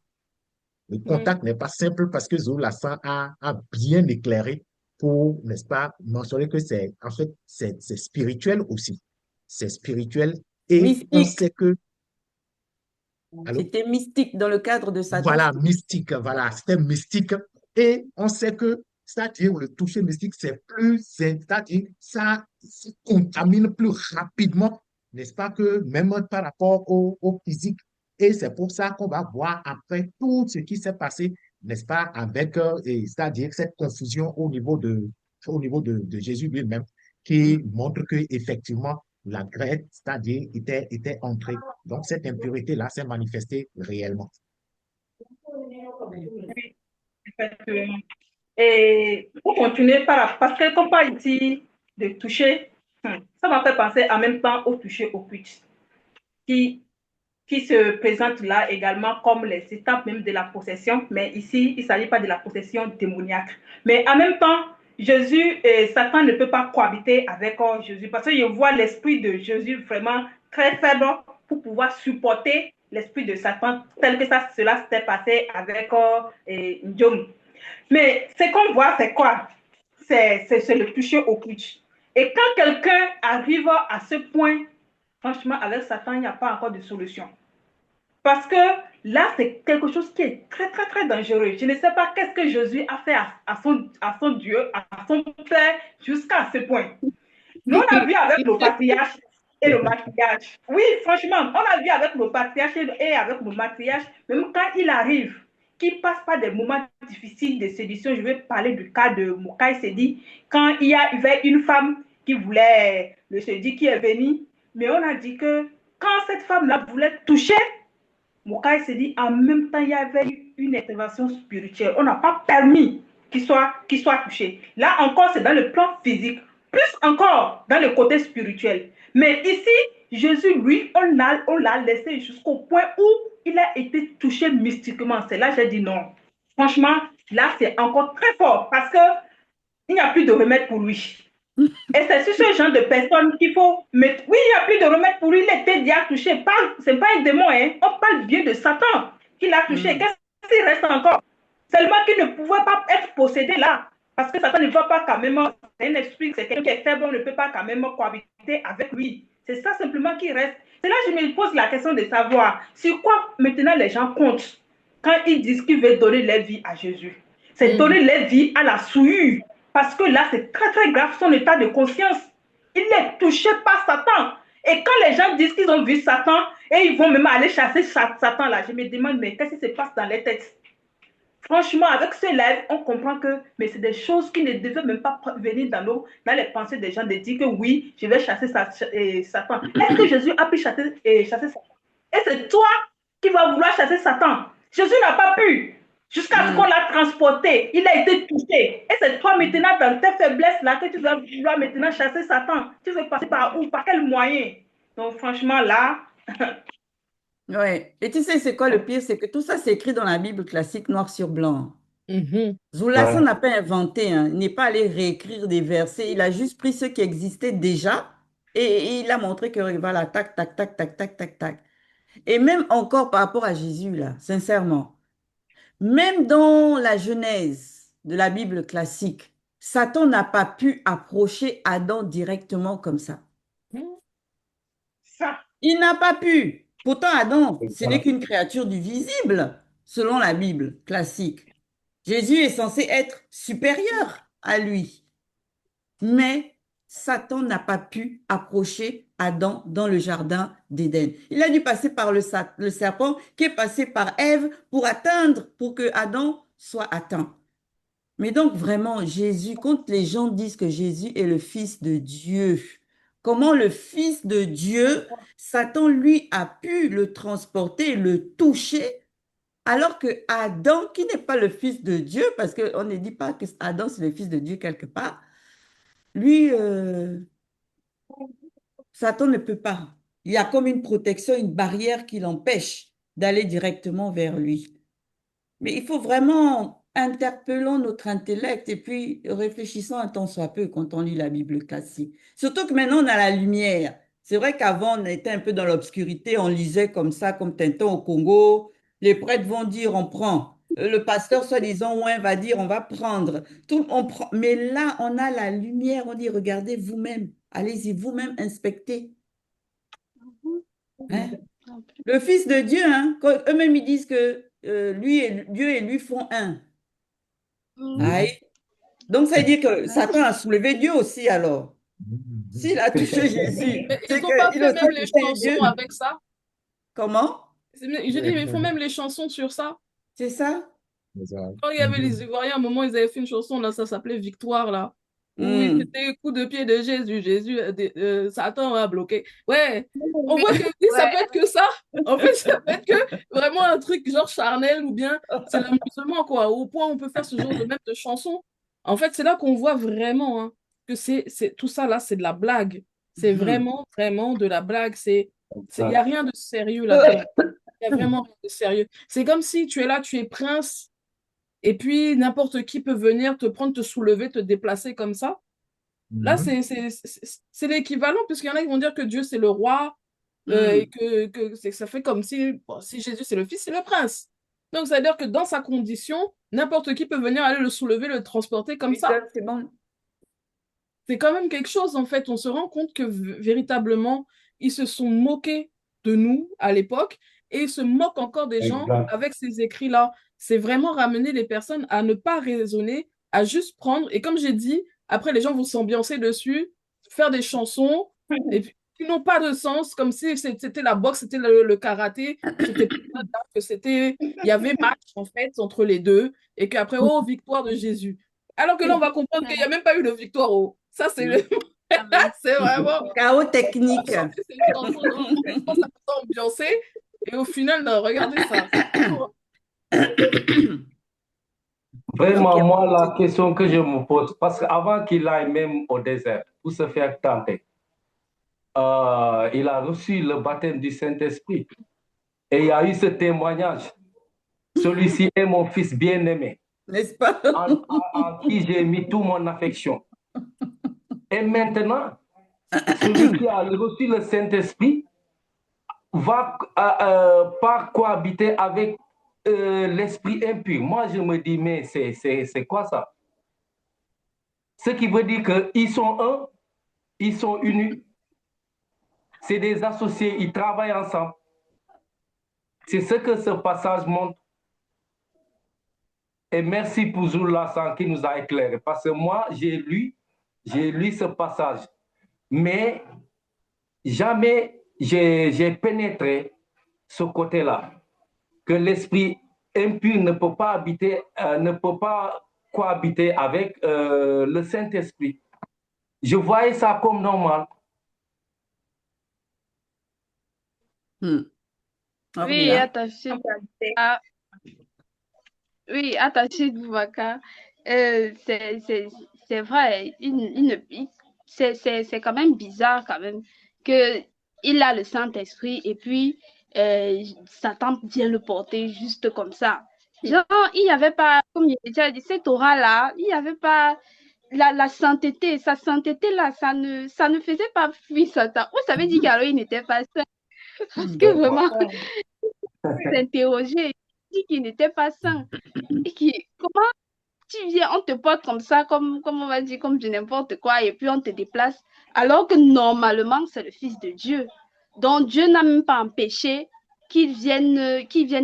Le Mm. contact n'est pas simple parce que Zolassan a bien éclairé pour, n'est-ce pas, mentionner que en fait, c'est spirituel aussi. C'est spirituel et on Mystique. sait que, allô? C'était mystique dans le cadre de Satan. Voilà, mystique, voilà, c'était mystique. Et on sait que, c'est-à-dire, le toucher mystique, c'est-à-dire, ça se contamine plus rapidement, n'est-ce pas, que même par rapport au physique. Et c'est pour ça qu'on va voir après tout ce qui s'est passé, n'est-ce pas, avec, c'est-à-dire, cette confusion au niveau de Jésus lui-même, Mm. qui montre que effectivement la Grèce, c'est-à-dire, était entrée. Donc, cette impureté-là s'est manifestée réellement. Oui, effectivement. Et pour continuer parce que qu'on parle ici de toucher, ça m'a fait penser en même temps au toucher occulte, qui, qui se présente là également comme les étapes même de la possession, mais ici, il ne s'agit pas de la possession démoniaque. Mais en même temps, Jésus et Satan ne peuvent pas cohabiter avec Jésus, parce que je vois l'esprit de Jésus vraiment très faible pour pouvoir supporter l'esprit de Satan, tel que cela s'était passé avec Ndiom. Mais ce qu'on voit, c'est quoi? C'est le toucher au culte. Et quand quelqu'un arrive à ce point, franchement, avec Satan, il n'y a pas encore de solution. Parce que là, c'est quelque chose qui est très, très, très dangereux. Je ne sais pas qu'est-ce que Jésus a fait à son Dieu, à son Père, jusqu'à ce point. Nous, on a vu avec nos patriarches et le maquillage. Oui, franchement, on a vu avec nos patriarches et avec nos maquillages, même quand il arrive, qu'il passe par des moments difficiles de séduction. Je vais parler du cas de Mokai Sedi, quand il y avait une femme qui voulait le Sedi qui est venue, mais on a dit que quand cette femme-là voulait toucher Mokai Sedi, en même temps, il y avait une intervention spirituelle. On n'a pas permis qu'il soit touché. Là encore, c'est dans le plan physique, plus encore dans le côté spirituel. Mais ici, Jésus, lui, on l'a laissé jusqu'au point où il a été touché mystiquement. C'est là que j'ai dit non. Franchement, là, c'est encore très fort parce qu'il n'y a plus de remède pour lui. Et c'est sur ce genre de personnes qu'il faut mettre. Oui, il n'y a plus de remède pour lui. Il était déjà touché. Ce n'est pas un démon, hein. On parle bien de Satan qui l'a touché. Mm. Qu'est-ce qu'il reste encore? Seulement qu'il ne pouvait pas être possédé là. Parce que Satan ne va pas quand même. C'est un esprit, c'est quelqu'un qui est faible. On ne peut pas quand même cohabiter avec lui. C'est ça simplement qui reste. C'est là que je me pose la question de savoir sur quoi maintenant les gens comptent quand ils disent qu'ils veulent donner leur vie à Jésus. C'est donner leur vie à la souillure. Parce que là, c'est très, très grave son état de conscience. Il est touché par Satan. Et quand les gens disent qu'ils ont vu Satan et ils vont même aller chasser Satan là, je me demande, mais qu'est-ce qui se passe dans les têtes? Franchement, avec ce live, on comprend que mais c'est des choses qui ne devaient même pas venir dans les pensées des gens de dire que oui, je vais chasser Satan. Est-ce que Jésus a pu chasser Satan? Et c'est toi qui vas vouloir chasser Satan. Jésus n'a pas pu. Jusqu'à ce qu'on l'a transporté, il a été touché. Et c'est toi maintenant, dans tes faiblesses là, que tu vas vouloir maintenant chasser Satan. Tu veux passer par où? Par quel moyen? Donc franchement là, Ouais. Et tu sais, c'est quoi le pire? C'est que tout ça, c'est écrit dans la Bible classique noir sur blanc. Mhm. Zoulassen Ouais. n'a pas inventé, hein. Il n'est pas allé réécrire des versets. Il a juste pris ceux qui existaient déjà et il a montré que voilà, tac, tac, tac, tac, tac, tac, tac. Et même encore par rapport à Jésus, là, sincèrement, même dans la Genèse de la Bible classique, Satan n'a pas pu approcher Adam directement comme ça. ça, Il n'a pas pu. Pourtant, Adam, ce n'est qu'une créature du visible, selon la Bible classique. Jésus est censé être supérieur à lui. Mais Satan n'a pas pu approcher Adam dans le jardin d'Éden. Il a dû passer par le serpent qui est passé par Ève pour que Adam soit atteint. Mais donc vraiment, Jésus, quand les gens disent que Jésus est le Fils de Dieu, comment le Fils de Dieu, Satan, lui, a pu le transporter, le toucher, alors que Adam, qui n'est pas le Fils de Dieu, parce qu'on ne dit pas que Adam, c'est le Fils de Dieu quelque part, lui, Satan ne peut pas. Il y a comme une protection, une barrière qui l'empêche d'aller directement vers lui. Mais il faut vraiment interpellons notre intellect et puis réfléchissons un tant soit peu quand on lit la Bible classique. Surtout que maintenant on a la lumière. C'est vrai qu'avant on était un peu dans l'obscurité, on lisait comme ça, comme Tintin au Congo. Les prêtres vont dire on prend. le pasteur, soi-disant, ouais, va dire, on va prendre. Tout, on prend, mais là, on a la lumière, on dit, regardez vous-même, allez-y vous-même inspectez. Hein? Le Fils de Dieu, hein, eux-mêmes, ils disent que lui et Dieu et lui font un. Aïe. Donc, ça veut dire que Satan a soulevé Dieu aussi, alors. S'il a touché Jésus, Mais c'est ils n'ont pas qu'il fait aussi a même les touché chansons Dieu. avec ça. Comment? Je dis, mais ils font même les chansons sur ça. C'est ça? Quand il y avait les Ivoiriens, à un moment, ils avaient fait une chanson, là, ça s'appelait Victoire, là. Où Hmm. c'était coup de pied de Jésus. Jésus, Satan a bloqué. Ouais, on Oui, voit que oui, ça peut ouais. être que ça. En fait, ça peut être que vraiment un truc genre charnel ou bien c'est l'amusement, quoi. Au point où on peut faire ce genre de même de chanson. En fait, c'est là qu'on voit vraiment hein, que tout ça, là, c'est de la blague. C'est Mhm. vraiment, vraiment de la blague. Il n'y a rien de sérieux là-dedans. Il n'y a vraiment rien de sérieux. C'est comme si tu es là, tu es prince. Et puis, n'importe qui peut venir te prendre, te soulever, te déplacer comme ça. Là, Mhm. c'est l'équivalent, puisqu'il y en a qui vont dire que Dieu, c'est le roi, et Hmm. que ça fait comme si, bon, si Jésus, c'est le fils, c'est le prince. Donc, ça veut dire que dans sa condition, n'importe qui peut venir aller le soulever, le transporter comme Oui, ça. ça, c'est bon. C'est quand même quelque chose, en fait. On se rend compte que véritablement, ils se sont moqués de nous à l'époque et ils se moquent encore des gens Exact. avec ces écrits-là. C'est vraiment ramener les personnes à ne pas raisonner, à juste prendre. Et comme j'ai dit, après, les gens vont s'ambiancer dessus, faire des chansons et puis, qui n'ont pas de sens, comme si c'était la boxe, c'était le karaté, c'était que c'était, il y avait match en fait entre les deux et qu'après, oh, victoire de Jésus. Alors que là, on va comprendre qu'il n'y a même pas eu de victoire. Oh. Ça, c'est Hmm. c'est vraiment. Chaos On technique. chanter cette chanson dans le moment, ça peut ambiancer. Et au final, non, regardez ça. Donc, il y Vraiment, a moi, beaucoup la question que je me pose, parce qu'avant qu'il aille même au désert pour se faire tenter, il a reçu le baptême du Saint-Esprit. Et il y a eu ce témoignage. Celui-ci est mon fils bien-aimé, n'est-ce pas? en qui j'ai mis toute mon affection. Et maintenant, celui qui a reçu le Saint-Esprit va pas cohabiter avec l'esprit impur. Moi, je me dis, mais c'est quoi ça? Ce qui veut dire qu'ils sont un, ils sont unis, c'est des associés, ils travaillent ensemble. C'est ce que ce passage montre. Et merci pour Zoula qui nous a éclairé. Parce que moi, j'ai lu ce passage. Mais jamais j'ai pénétré ce côté-là. Que l'esprit impur ne peut pas habiter, ne peut pas cohabiter avec le Saint-Esprit. Je voyais ça comme normal. Hmm. Oui, Ornia. attaché à, oui, attaché Boubacar. C'est, c'est vrai, c'est quand même bizarre quand même que il a le Saint-Esprit et puis Satan vient le porter juste comme ça. Genre, il n'y avait pas, comme il déjà dit, cette aura-là, il n'y avait pas la sainteté, sa sainteté là, ça ne faisait pas fuir Satan. Vous savez dire qu'alors il n'était pas saint parce Hmm. que vraiment, s'interroger, il dit qu'il n'était pas saint. Et qui, comment tu viens, on te porte comme ça, comme on va dire, comme de n'importe quoi, et puis on te déplace, alors que normalement, c'est le Fils de Dieu. Donc Dieu n'a même pas empêché qu'ils viennent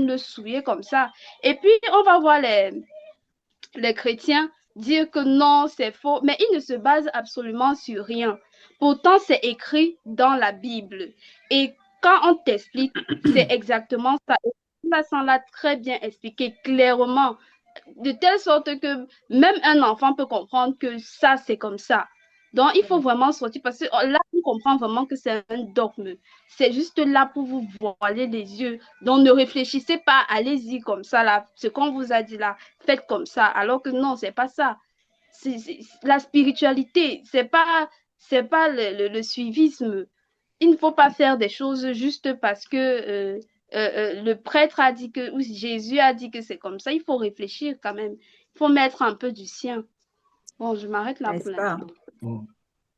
le souiller comme ça. Et puis, on va voir les chrétiens dire que non, c'est faux, mais ils ne se basent absolument sur rien. Pourtant, c'est écrit dans la Bible. Et quand on t'explique, c'est exactement ça. Et ça l'a très bien expliqué clairement, de telle sorte que même un enfant peut comprendre que ça, c'est comme ça. Donc, il faut vraiment sortir parce que là, on comprend vraiment que c'est un dogme. C'est juste là pour vous voiler les yeux. Donc, ne réfléchissez pas, allez-y comme ça, là. Ce qu'on vous a dit là, faites comme ça. Alors que non, c'est pas ça. La spiritualité, c'est pas le suivisme. Il ne faut pas faire des choses juste parce que le prêtre a dit que, ou Jésus a dit que c'est comme ça. Il faut réfléchir quand même. Il faut mettre un peu du sien. Bon, je m'arrête là pour N'est-ce pas? l'instant.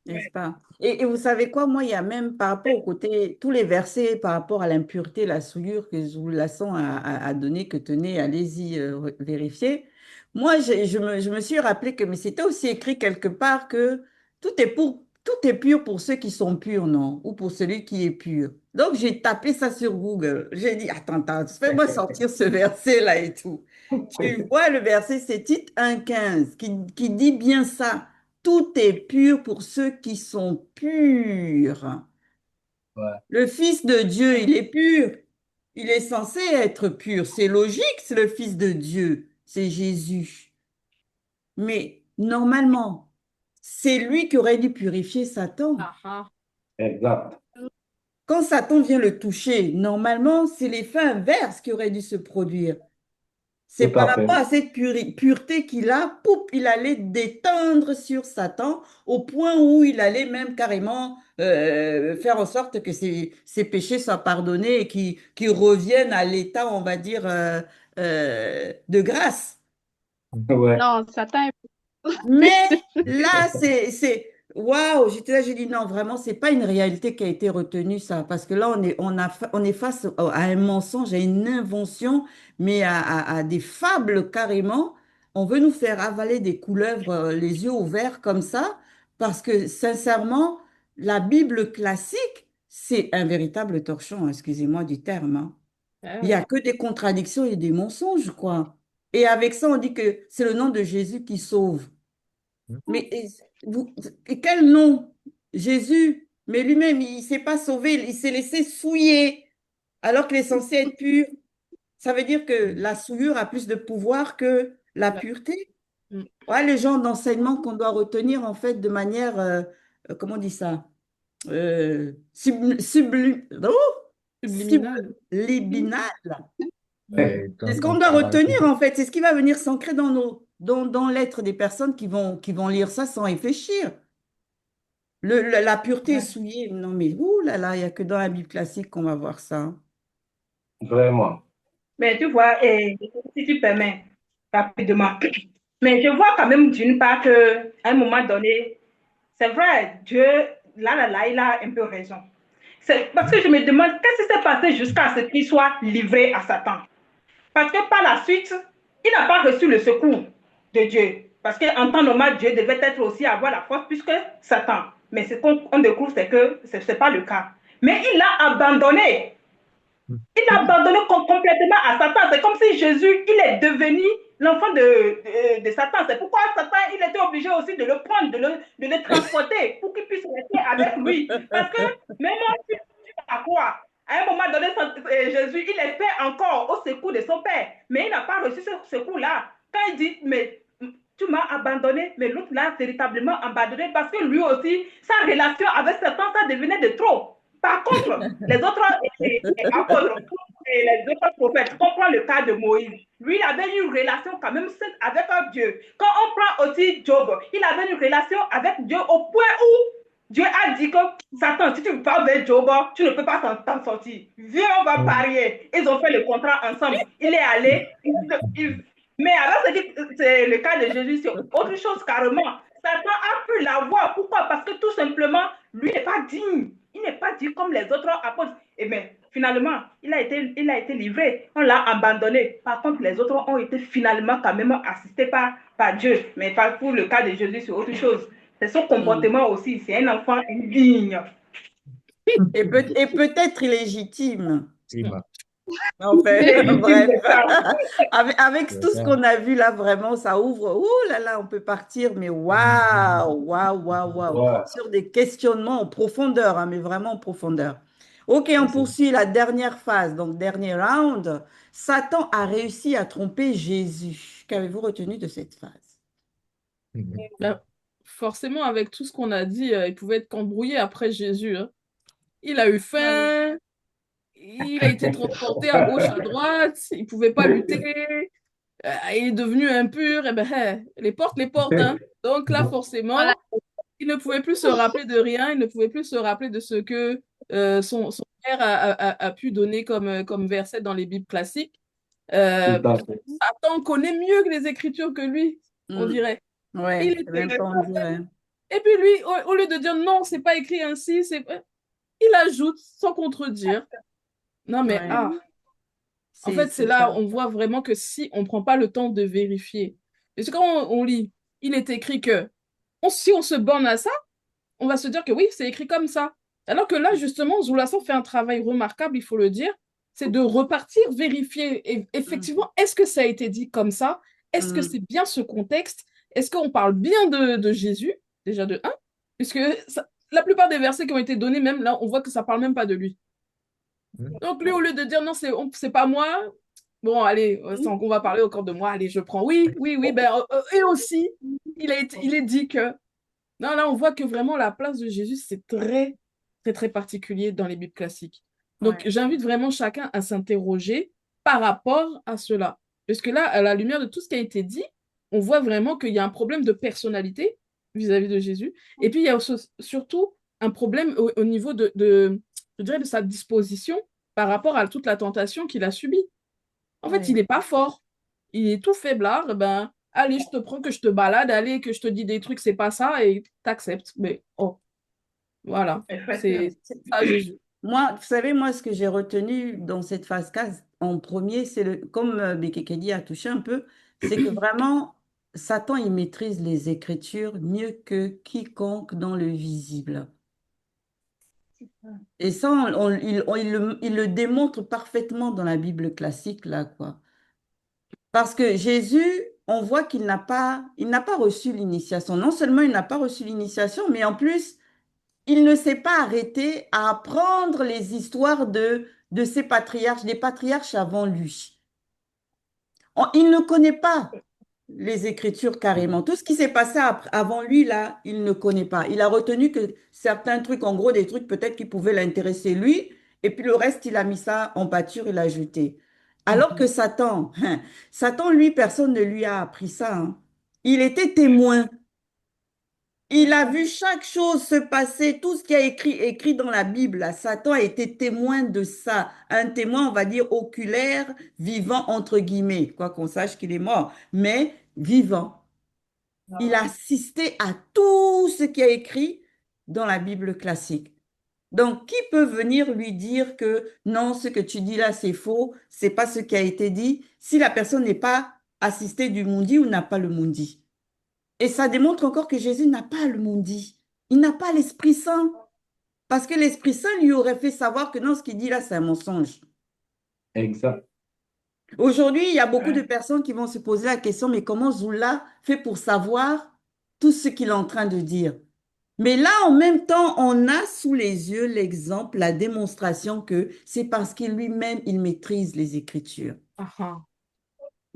N'est-ce pas? Et vous savez quoi, moi, il y a même par rapport au côté, tous les versets par rapport à l'impureté, la souillure que Zoulassant a donné, que tenez, allez-y vérifier. Moi, je me suis rappelé que, mais c'était aussi écrit quelque part que tout est pur pour ceux qui sont purs, non? Ou pour celui qui est pur. Donc, j'ai tapé ça sur Google. J'ai dit, attends, fais-moi sortir ce verset-là et tout. Tu vois, le verset, c'est Tite 1,15 qui dit bien ça. Tout est pur pour ceux qui sont purs. Ouais. Le Fils de Dieu, il est pur. Il est censé être pur. C'est logique, c'est le Fils de Dieu. C'est Jésus. Mais normalement, c'est lui qui aurait dû purifier Satan. Ah, ah. Exact. Quand Satan vient le toucher, normalement, c'est l'effet inverse qui aurait dû se produire. C'est Tout par à fait. rapport à cette pureté qu'il a, poup, il allait détendre sur Satan au point où il allait même carrément faire en sorte que ses péchés soient pardonnés et qu'il revienne à l'état, on va dire, de grâce. Ouais. Non, Satan Mais est... là, waouh, j'étais là, j'ai dit non, vraiment, c'est pas une réalité qui a été retenue, ça, parce que là, on est face à un mensonge, à une invention, mais à des fables carrément. On veut nous faire avaler des couleuvres, les yeux ouverts comme ça, parce que sincèrement, la Bible classique, c'est un véritable torchon, excusez-moi du terme, hein. Ah Il n'y a oui. que des contradictions et des mensonges, quoi. Et avec ça, on dit que c'est le nom de Jésus qui sauve. Mais et quel nom? Jésus. Mais lui-même, il ne s'est pas sauvé, il s'est laissé souiller alors qu'il est censé être pur. Ça veut dire que la souillure a plus de pouvoir que la Là. pureté. Mm. Ouais, le genre d'enseignement qu'on doit retenir en fait de manière, comment on dit ça? Subliminal. Subliminale. Et C'est ce donc, qu'on doit retenir en fait. C'est ce qui va venir s'ancrer dans l'être des personnes qui vont lire ça sans réfléchir. La pureté est Ouais. souillée. Non, mais ouh là là, il n'y a que dans la Bible classique qu'on va voir ça. Vraiment. Mais tu vois, et, si tu permets, rapidement, mais je vois quand même d'une part qu'à un moment donné, c'est vrai, Dieu, là, il a un peu raison. C'est parce que je me demande qu'est-ce qui s'est passé jusqu'à ce qu'il soit livré à Satan. Parce que par la suite, il n'a pas reçu le secours de Dieu. Parce qu'en temps normal, Dieu devait être aussi avoir la force plus que Satan. Mais ce qu'on découvre, c'est que ce n'est pas le cas. Mais il l'a abandonné. Il l'a abandonné complètement à Satan. C'est comme si Jésus, il est devenu l'enfant de Satan. C'est pourquoi Satan, il était obligé aussi de le prendre, de le transporter pour qu'il puisse rester avec lui. Parce que même si à quoi à un moment donné, Jésus, il est fait encore au secours de son Père, mais il n'a pas reçu ce secours-là. Quand il dit, mais tu m'as abandonné, mais l'autre l'a véritablement abandonné parce que lui aussi, sa relation avec Satan, ça devenait de trop. Par contre, les autres apôtres et les autres prophètes, on prend le cas de Moïse. Lui, il avait une relation quand même saine avec un Dieu. Quand on prend aussi Job, il avait une relation avec Dieu au point où Dieu a dit que Satan, si tu vas vers Job, tu ne peux pas t'en sortir. Viens, on va parier. Ils ont fait le contrat ensemble. Il est allé. Mais alors, c'est le cas de Jésus, c'est autre chose carrément. Satan a pu l'avoir. Pourquoi? Parce que tout simplement, lui n'est pas digne. Il n'est pas digne comme les autres apôtres. Et bien, finalement, il a été livré. On l'a abandonné. Par contre, les autres ont été finalement quand même assistés par Dieu. Mais pas pour le cas de Jésus, c'est autre chose. C'est son Mm. comportement aussi. C'est un enfant indigne. Et peut-être illégitime. effectivement, Enfin, Légitime, bref. c'est ça. Avec c'est tout ce ça. qu'on a vu là, vraiment, ça ouvre. Ouh là là, on peut partir, mais waouh. Ouais. Sur des questionnements en profondeur, hein, mais vraiment en profondeur. Ok, on C'est ça. poursuit la dernière phase, donc dernier round. Satan a réussi à tromper Jésus. Qu'avez-vous retenu de cette phase? Bah, forcément, avec tout ce qu'on a dit, il pouvait être qu'embrouillé après Jésus, hein. Il a eu faim, il a été transporté à gauche, à droite, il pouvait pas lutter, il est devenu impur, et ben, les portes, hein. Donc là, forcément, Voilà. il ne pouvait plus se rappeler de rien, il ne pouvait plus se rappeler de ce que son père a pu donner comme verset dans les Bibles classiques. Tout à Parce que fait. Satan connaît mieux que les Écritures que lui, on Hmm. dirait. Ouais, Il c'est était même pas on dirait. Et puis lui, au lieu de dire non, c'est pas écrit ainsi, il ajoute sans contredire. Non, mais Ouais, en fait, c'est c'est là ça. on voit vraiment que si on prend pas le temps de vérifier, parce que quand on lit, il est écrit que si on se borne à ça, on va se dire que oui, c'est écrit comme ça. Alors que là, justement, Zoulasan fait un travail remarquable, il faut le dire, c'est de repartir, vérifier Mhm. effectivement, est-ce que ça a été dit comme ça? Est-ce que c'est Mhm. bien ce contexte? Est-ce qu'on parle bien de Jésus, déjà de un? Puisque la plupart des versets qui ont été donnés, même là, on voit que ça parle même pas de lui. Mhm. Donc lui, au lieu de dire non, c'est pas moi, bon, allez, on va parler encore de moi, allez, je prends. Oui, oui, oui, ben, et aussi, il est dit que non, là, on voit que vraiment la place de Jésus, c'est très, très, très particulier dans les Bibles classiques. Donc, Ouais, j'invite vraiment chacun à s'interroger par rapport à cela. Parce que là, à la lumière de tout ce qui a été dit, on voit vraiment qu'il y a un problème de personnalité vis-à-vis de Jésus. Et puis, il y a surtout un problème au niveau je dirais, de sa disposition par rapport à toute la tentation qu'il a subie. En fait, il ouais. n'est pas fort. Il est tout faiblard. Ben, allez, je te prends que je te balade, allez, que je te dis des trucs, c'est pas ça, et t'acceptes. Mais, oh, voilà. Effectivement. C'est ça, Jésus. Moi, vous savez, moi, ce que j'ai retenu dans cette phase 4 en premier, c'est comme Bekekedi a touché un peu, c'est que vraiment, Satan, il maîtrise les Écritures mieux que quiconque dans le visible. Et ça, il le démontre parfaitement dans la Bible classique, là, quoi. Parce que Jésus, on voit il n'a pas reçu l'initiation. Non seulement il n'a pas reçu l'initiation, mais en plus, il ne s'est pas arrêté à apprendre les histoires de ses patriarches, des patriarches avant lui. Il ne connaît pas les Écritures carrément. Tout ce qui s'est passé avant lui, là, il ne connaît pas. Il a retenu que certains trucs, en gros, des trucs peut-être qui pouvaient l'intéresser lui, et puis le reste, il a mis ça en pâture, il a jeté. Alors que Satan, Satan, lui, personne ne lui a appris ça, hein. Il était témoin. Il a vu chaque chose se passer, tout ce qui a écrit dans la Bible, là. Satan a été témoin de ça. Un témoin, on va dire, oculaire, vivant, entre guillemets, quoi qu'on sache qu'il est mort, mais vivant. Il a assisté à tout ce qui a écrit dans la Bible classique. Donc, qui peut venir lui dire que non, ce que tu dis là, c'est faux, c'est pas ce qui a été dit, si la personne n'est pas assistée du mundi ou n'a pas le mundi? Et ça démontre encore que Jésus n'a pas le mundi. Il n'a pas l'Esprit Saint. Parce que l'Esprit Saint lui aurait fait savoir que non, ce qu'il dit là, c'est un mensonge. Exact. Aujourd'hui, il y a beaucoup de personnes qui vont se poser la question, mais comment Zoula fait pour savoir tout ce qu'il est en train de dire? Mais là, en même temps, on a sous les yeux l'exemple, la démonstration que c'est parce qu'il lui-même, il maîtrise les Écritures. Ah, ah.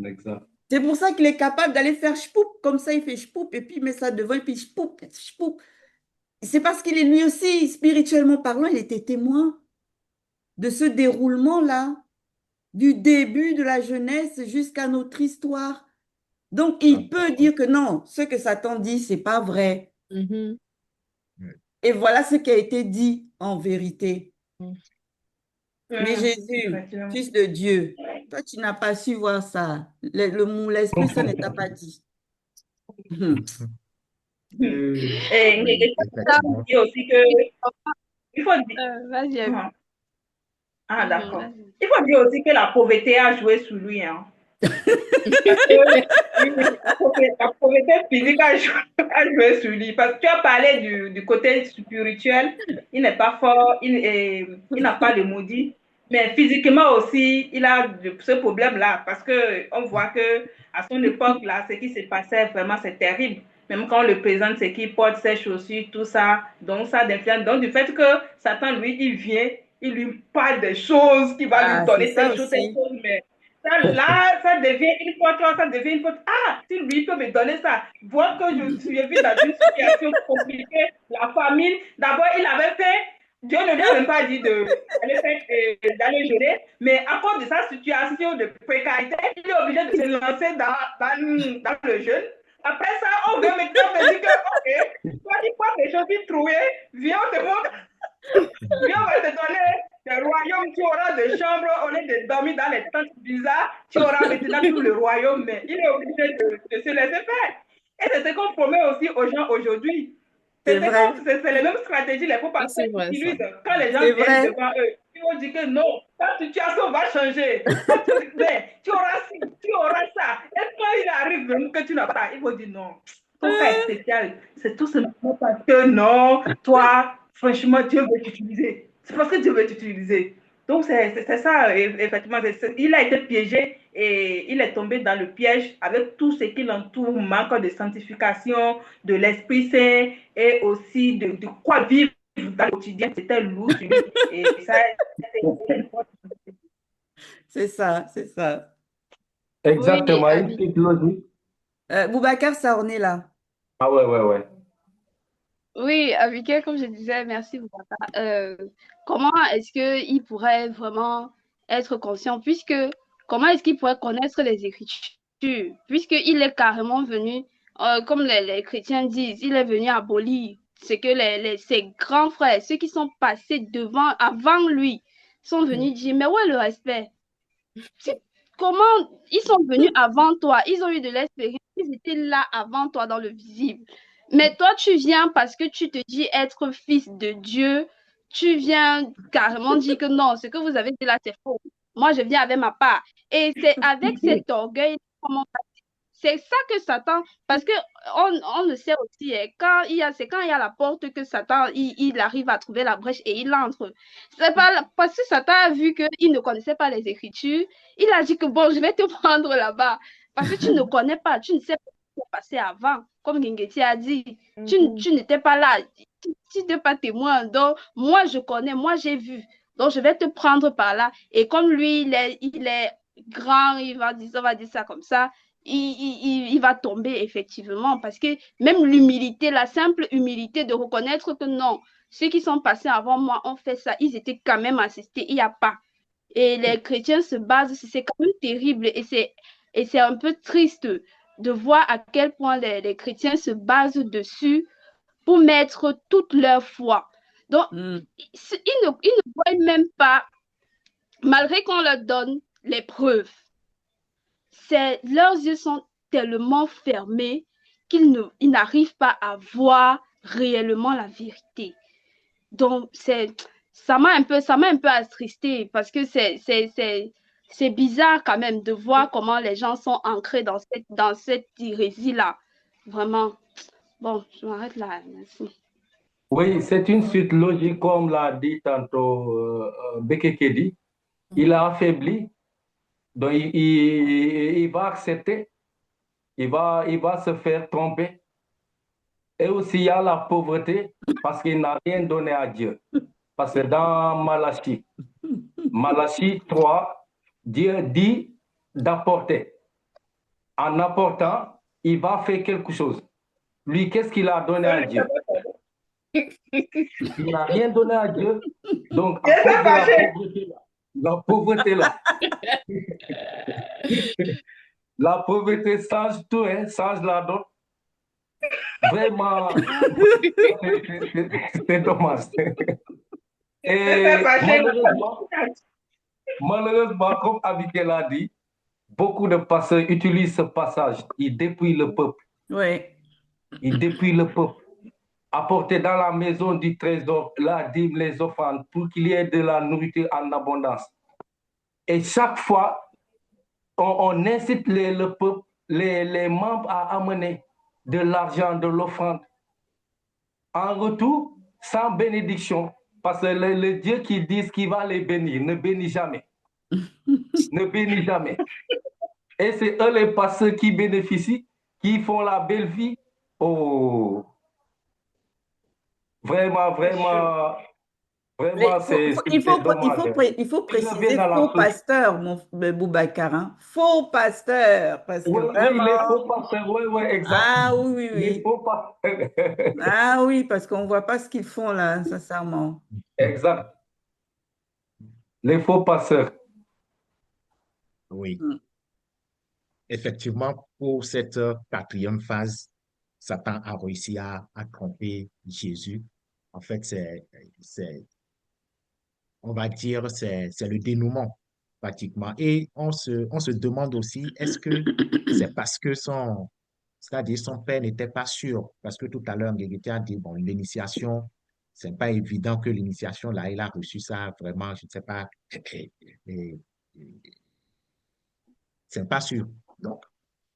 Exact. C'est pour ça qu'il est capable d'aller faire chpoup, comme ça il fait chpoup, et puis il met ça devant, et puis chpoup, chpoup. C'est parce qu'il est lui aussi, spirituellement parlant, il était témoin de ce déroulement-là, du début de la jeunesse jusqu'à notre histoire. Donc, Ah, il peut dire que non, ce que Satan dit, c'est pas vrai. Mhm. Et voilà ce qui a été dit en vérité. Mais Jésus, Effectivement. fils de Dieu, toi, tu n'as pas su voir ça. L'Esprit Saint ne t'a pas dit. Hum. Et Oui, Ça, effectivement. il faut dire aussi que il faut dire. vas-y, Ah, ah, d'accord. vas-y. Il faut dire aussi que la pauvreté a joué sur lui, hein. Parce que oui, la pauvreté physique a joué sur lui. Parce que tu as parlé du côté spirituel. Il n'est pas fort, il n'a pas de maudit. Mais physiquement aussi, il a ce problème-là. Parce qu'on voit que à son époque, là, ce qui se passait vraiment, c'est terrible. Même quand on le présente, c'est qu'il porte ses chaussures, tout ça. Donc, ça d'influence. Donc, du fait que Satan, lui, il vient, il lui parle des choses, qui va lui Ah, c'est donner ça telle aussi. chose, mais ça, là, ça devient une fois, toi, ça devient une fois. Ah, si lui peut me donner ça, voir que je suis vu dans une situation compliquée, la famille, d'abord, il avait fait, Dieu ne lui a même pas dit d'aller jeûner, mais à cause de sa situation de précarité, il est obligé de se lancer dans le jeûne. Après ça, on vient maintenant me dire que, ok, toi, tu portes des choses trouées, viens, on te montre. Dieu va te donner des royaumes, tu auras des chambres, au lieu de dormir dans les tentes bizarres, tu auras maintenant tout le royaume, mais il est obligé de se laisser faire. Et c'est ce qu'on promet aussi aux gens aujourd'hui. C'est C'était vrai. comme, c'est les mêmes stratégies, les faux Ça, c'est pasteurs vrai, ça. utilisent quand les gens C'est viennent vrai. devant eux. Ils vont dire que non, ta situation va changer. Quand tu, mais, tu auras ci, tu auras ça. Et quand il arrive même que tu n'as pas, ils vont dire non, ton cas est spécial. C'est tout simplement parce que non, toi, franchement, Dieu veut t'utiliser. C'est parce que Dieu veut t'utiliser. Donc, c'est ça, effectivement. Il a été piégé et il est tombé dans le piège avec tout ce qui l'entoure, manque de sanctification, de l'Esprit Saint et aussi de quoi vivre dans le quotidien. C'était lourd sur lui. Et ça, C'est ça, c'est ça. Oui, Exactement, une Abby. suite logique. Boubacar Sarné, là. Ah ouais, ouais, ouais. Oui, Abigail, comme je disais, merci beaucoup. Comment est-ce qu'il pourrait vraiment être conscient, puisque comment est-ce qu'il pourrait connaître les Écritures, puisqu'il est carrément venu, comme les chrétiens disent, il est venu abolir ce que ses grands frères, ceux qui sont passés devant, avant lui, sont venus dire, mais où est le respect? C'est- Comment ils sont venus avant toi, ils ont eu de l'expérience, ils étaient là avant toi dans le visible. Mais toi, tu viens parce que tu te dis être fils de Dieu, tu viens carrément dire que non, ce que vous avez dit là, c'est faux. Moi, je viens avec ma part. Et c'est avec cet orgueil, c'est ça que Satan, parce que on le sait aussi, hein, c'est quand il y a la porte que Satan, il arrive à trouver la brèche et il entre. C'est pas parce que Satan a vu qu'il ne connaissait pas les Écritures, il a dit que bon, je vais te prendre là-bas, parce que tu ne connais pas, tu ne sais pas ce qui s'est passé avant, comme Gengeti a dit, tu n'étais pas là, tu n'es pas témoin, donc moi je connais, moi j'ai vu, donc je vais te prendre par là, et comme lui, il est grand, on va dire ça comme ça, il va tomber effectivement parce que même l'humilité, la simple humilité de reconnaître que non, ceux qui sont passés avant moi ont fait ça, ils étaient quand même assistés, il n'y a pas. Et les chrétiens se basent, c'est quand même terrible et c'est un peu triste de voir à quel point les chrétiens se basent dessus pour mettre toute leur foi. Donc, Mm. ils ne voient même pas, malgré qu'on leur donne les preuves, leurs yeux sont tellement fermés ils n'arrivent pas à voir réellement la vérité. Donc, ça m'a un peu attristé parce que c'est bizarre quand même de voir comment les gens sont ancrés dans cette hérésie-là. Vraiment. Bon, je m'arrête là. Merci. Oui, c'est une suite logique, comme l'a dit tantôt Bekekedi. Il a affaibli, donc il va accepter, il va se faire tromper. Et aussi, il y a la pauvreté, parce qu'il n'a rien donné à Dieu. Parce que dans Malachie 3, Dieu dit d'apporter. En apportant, il va faire quelque chose. Lui, qu'est-ce qu'il a donné à Dieu? Il n'a rien donné à Dieu. Donc, à cause de la pauvreté là, la pauvreté change tout, hein, change la donne. Vraiment, c'est dommage. Et malheureusement, comme Abigail l'a dit, beaucoup de pasteurs utilisent ce passage. Ils dépouillent le peuple. Oui. Ils dépouillent le peuple. Apporter dans la maison du trésor la dîme, les offrandes, pour qu'il y ait de la nourriture en abondance. Et chaque fois, on incite le peuple, les membres à amener de l'argent, de l'offrande. En retour, sans bénédiction, parce que le Dieu qui dit qu'il va les bénir ne bénit jamais. Ne bénit jamais. Et c'est eux les pasteurs qui bénéficient, qui font la belle vie. Oh, vraiment, vraiment, Mais vraiment, c'est dommage. il faut Ils reviennent préciser à la faux source. pasteur, Boubacar, hein. Faux pasteur, parce que Oui, oui, les vraiment, faux pasteurs, oui, oui, exact. ah oui, oui, Les oui. faux pasteurs. Ah oui, parce qu'on ne voit pas ce qu'ils font là, sincèrement. Exact. Les faux pasteurs. Oui, Mm. effectivement, pour cette quatrième phase, Satan a réussi à tromper Jésus. En fait, on va dire, c'est le dénouement, pratiquement. Et on se demande aussi, est-ce que c'est parce que c'est-à-dire son père n'était pas sûr, parce que tout à l'heure, Ngegeti a dit, bon, l'initiation, c'est pas évident que l'initiation, là, il a reçu ça vraiment, je ne sais pas, et- c'est pas sûr. Donc,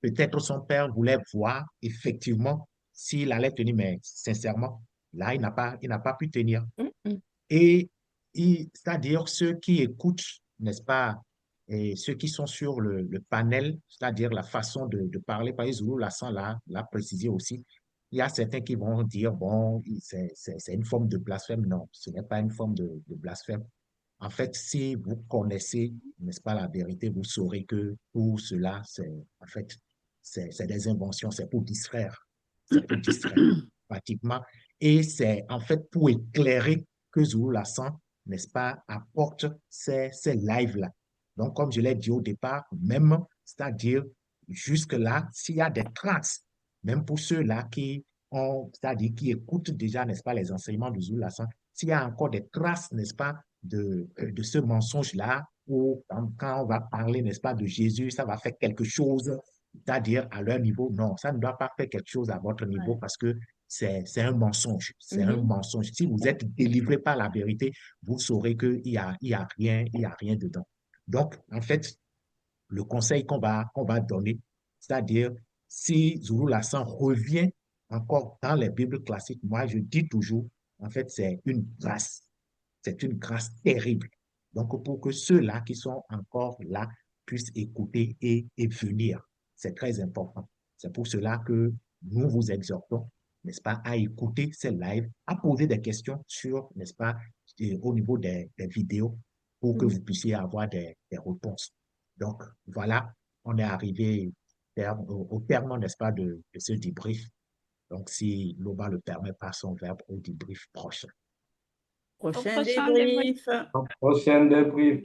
peut-être son père voulait voir effectivement s'il allait tenir, mais sincèrement, là, il n'a pas pu tenir. Mhm. Et c'est-à-dire ceux qui écoutent, n'est-ce pas, et ceux qui sont sur le panel, c'est-à-dire la façon de parler, par exemple, Lassan l'a précisé aussi, il y a certains qui vont dire, bon, c'est une forme de blasphème. Non, ce n'est pas une forme de blasphème. En fait, si vous connaissez, n'est-ce pas, la vérité, vous saurez que tout cela, en fait, c'est des inventions, c'est pour distraire. C'est pour distraire, pratiquement. Et c'est en fait pour éclairer que Zulu Lassan, n'est-ce pas, apporte ces lives-là. Donc, comme je l'ai dit au départ, même, c'est-à-dire, jusque-là, s'il y a des traces, même pour ceux-là qui ont, c'est-à-dire, qui écoutent déjà, n'est-ce pas, les enseignements de Zulu Lassan, s'il y a encore des traces, n'est-ce pas, de ce mensonge-là, où quand on va parler, n'est-ce pas, de Jésus, ça va faire quelque chose, c'est-à-dire à leur niveau. Non, ça ne doit pas faire quelque chose à votre niveau Ouais. parce que c'est un mensonge. C'est un Mhm. mensonge. Si vous êtes délivré par la vérité, vous saurez qu'il il y a rien dedans. Donc, en fait, le conseil qu'on va donner, c'est-à-dire, si Zulu Lassan revient encore dans les Bibles classiques, moi, je dis toujours, en fait, c'est une grâce. C'est une grâce terrible. Donc, pour que ceux-là qui sont encore là puissent écouter et venir, c'est très important. C'est pour cela que nous vous exhortons, n'est-ce pas, à écouter ces lives, à poser des questions sur, n'est-ce pas, au niveau des vidéos pour que Mhm. vous puissiez avoir des réponses. Donc, voilà, on est arrivé au terme, n'est-ce pas, de ce débrief. Donc, si Loba le permet, passons vers au débrief prochain. Au Prochain prochain débrief. débrief. Prochaine débrief.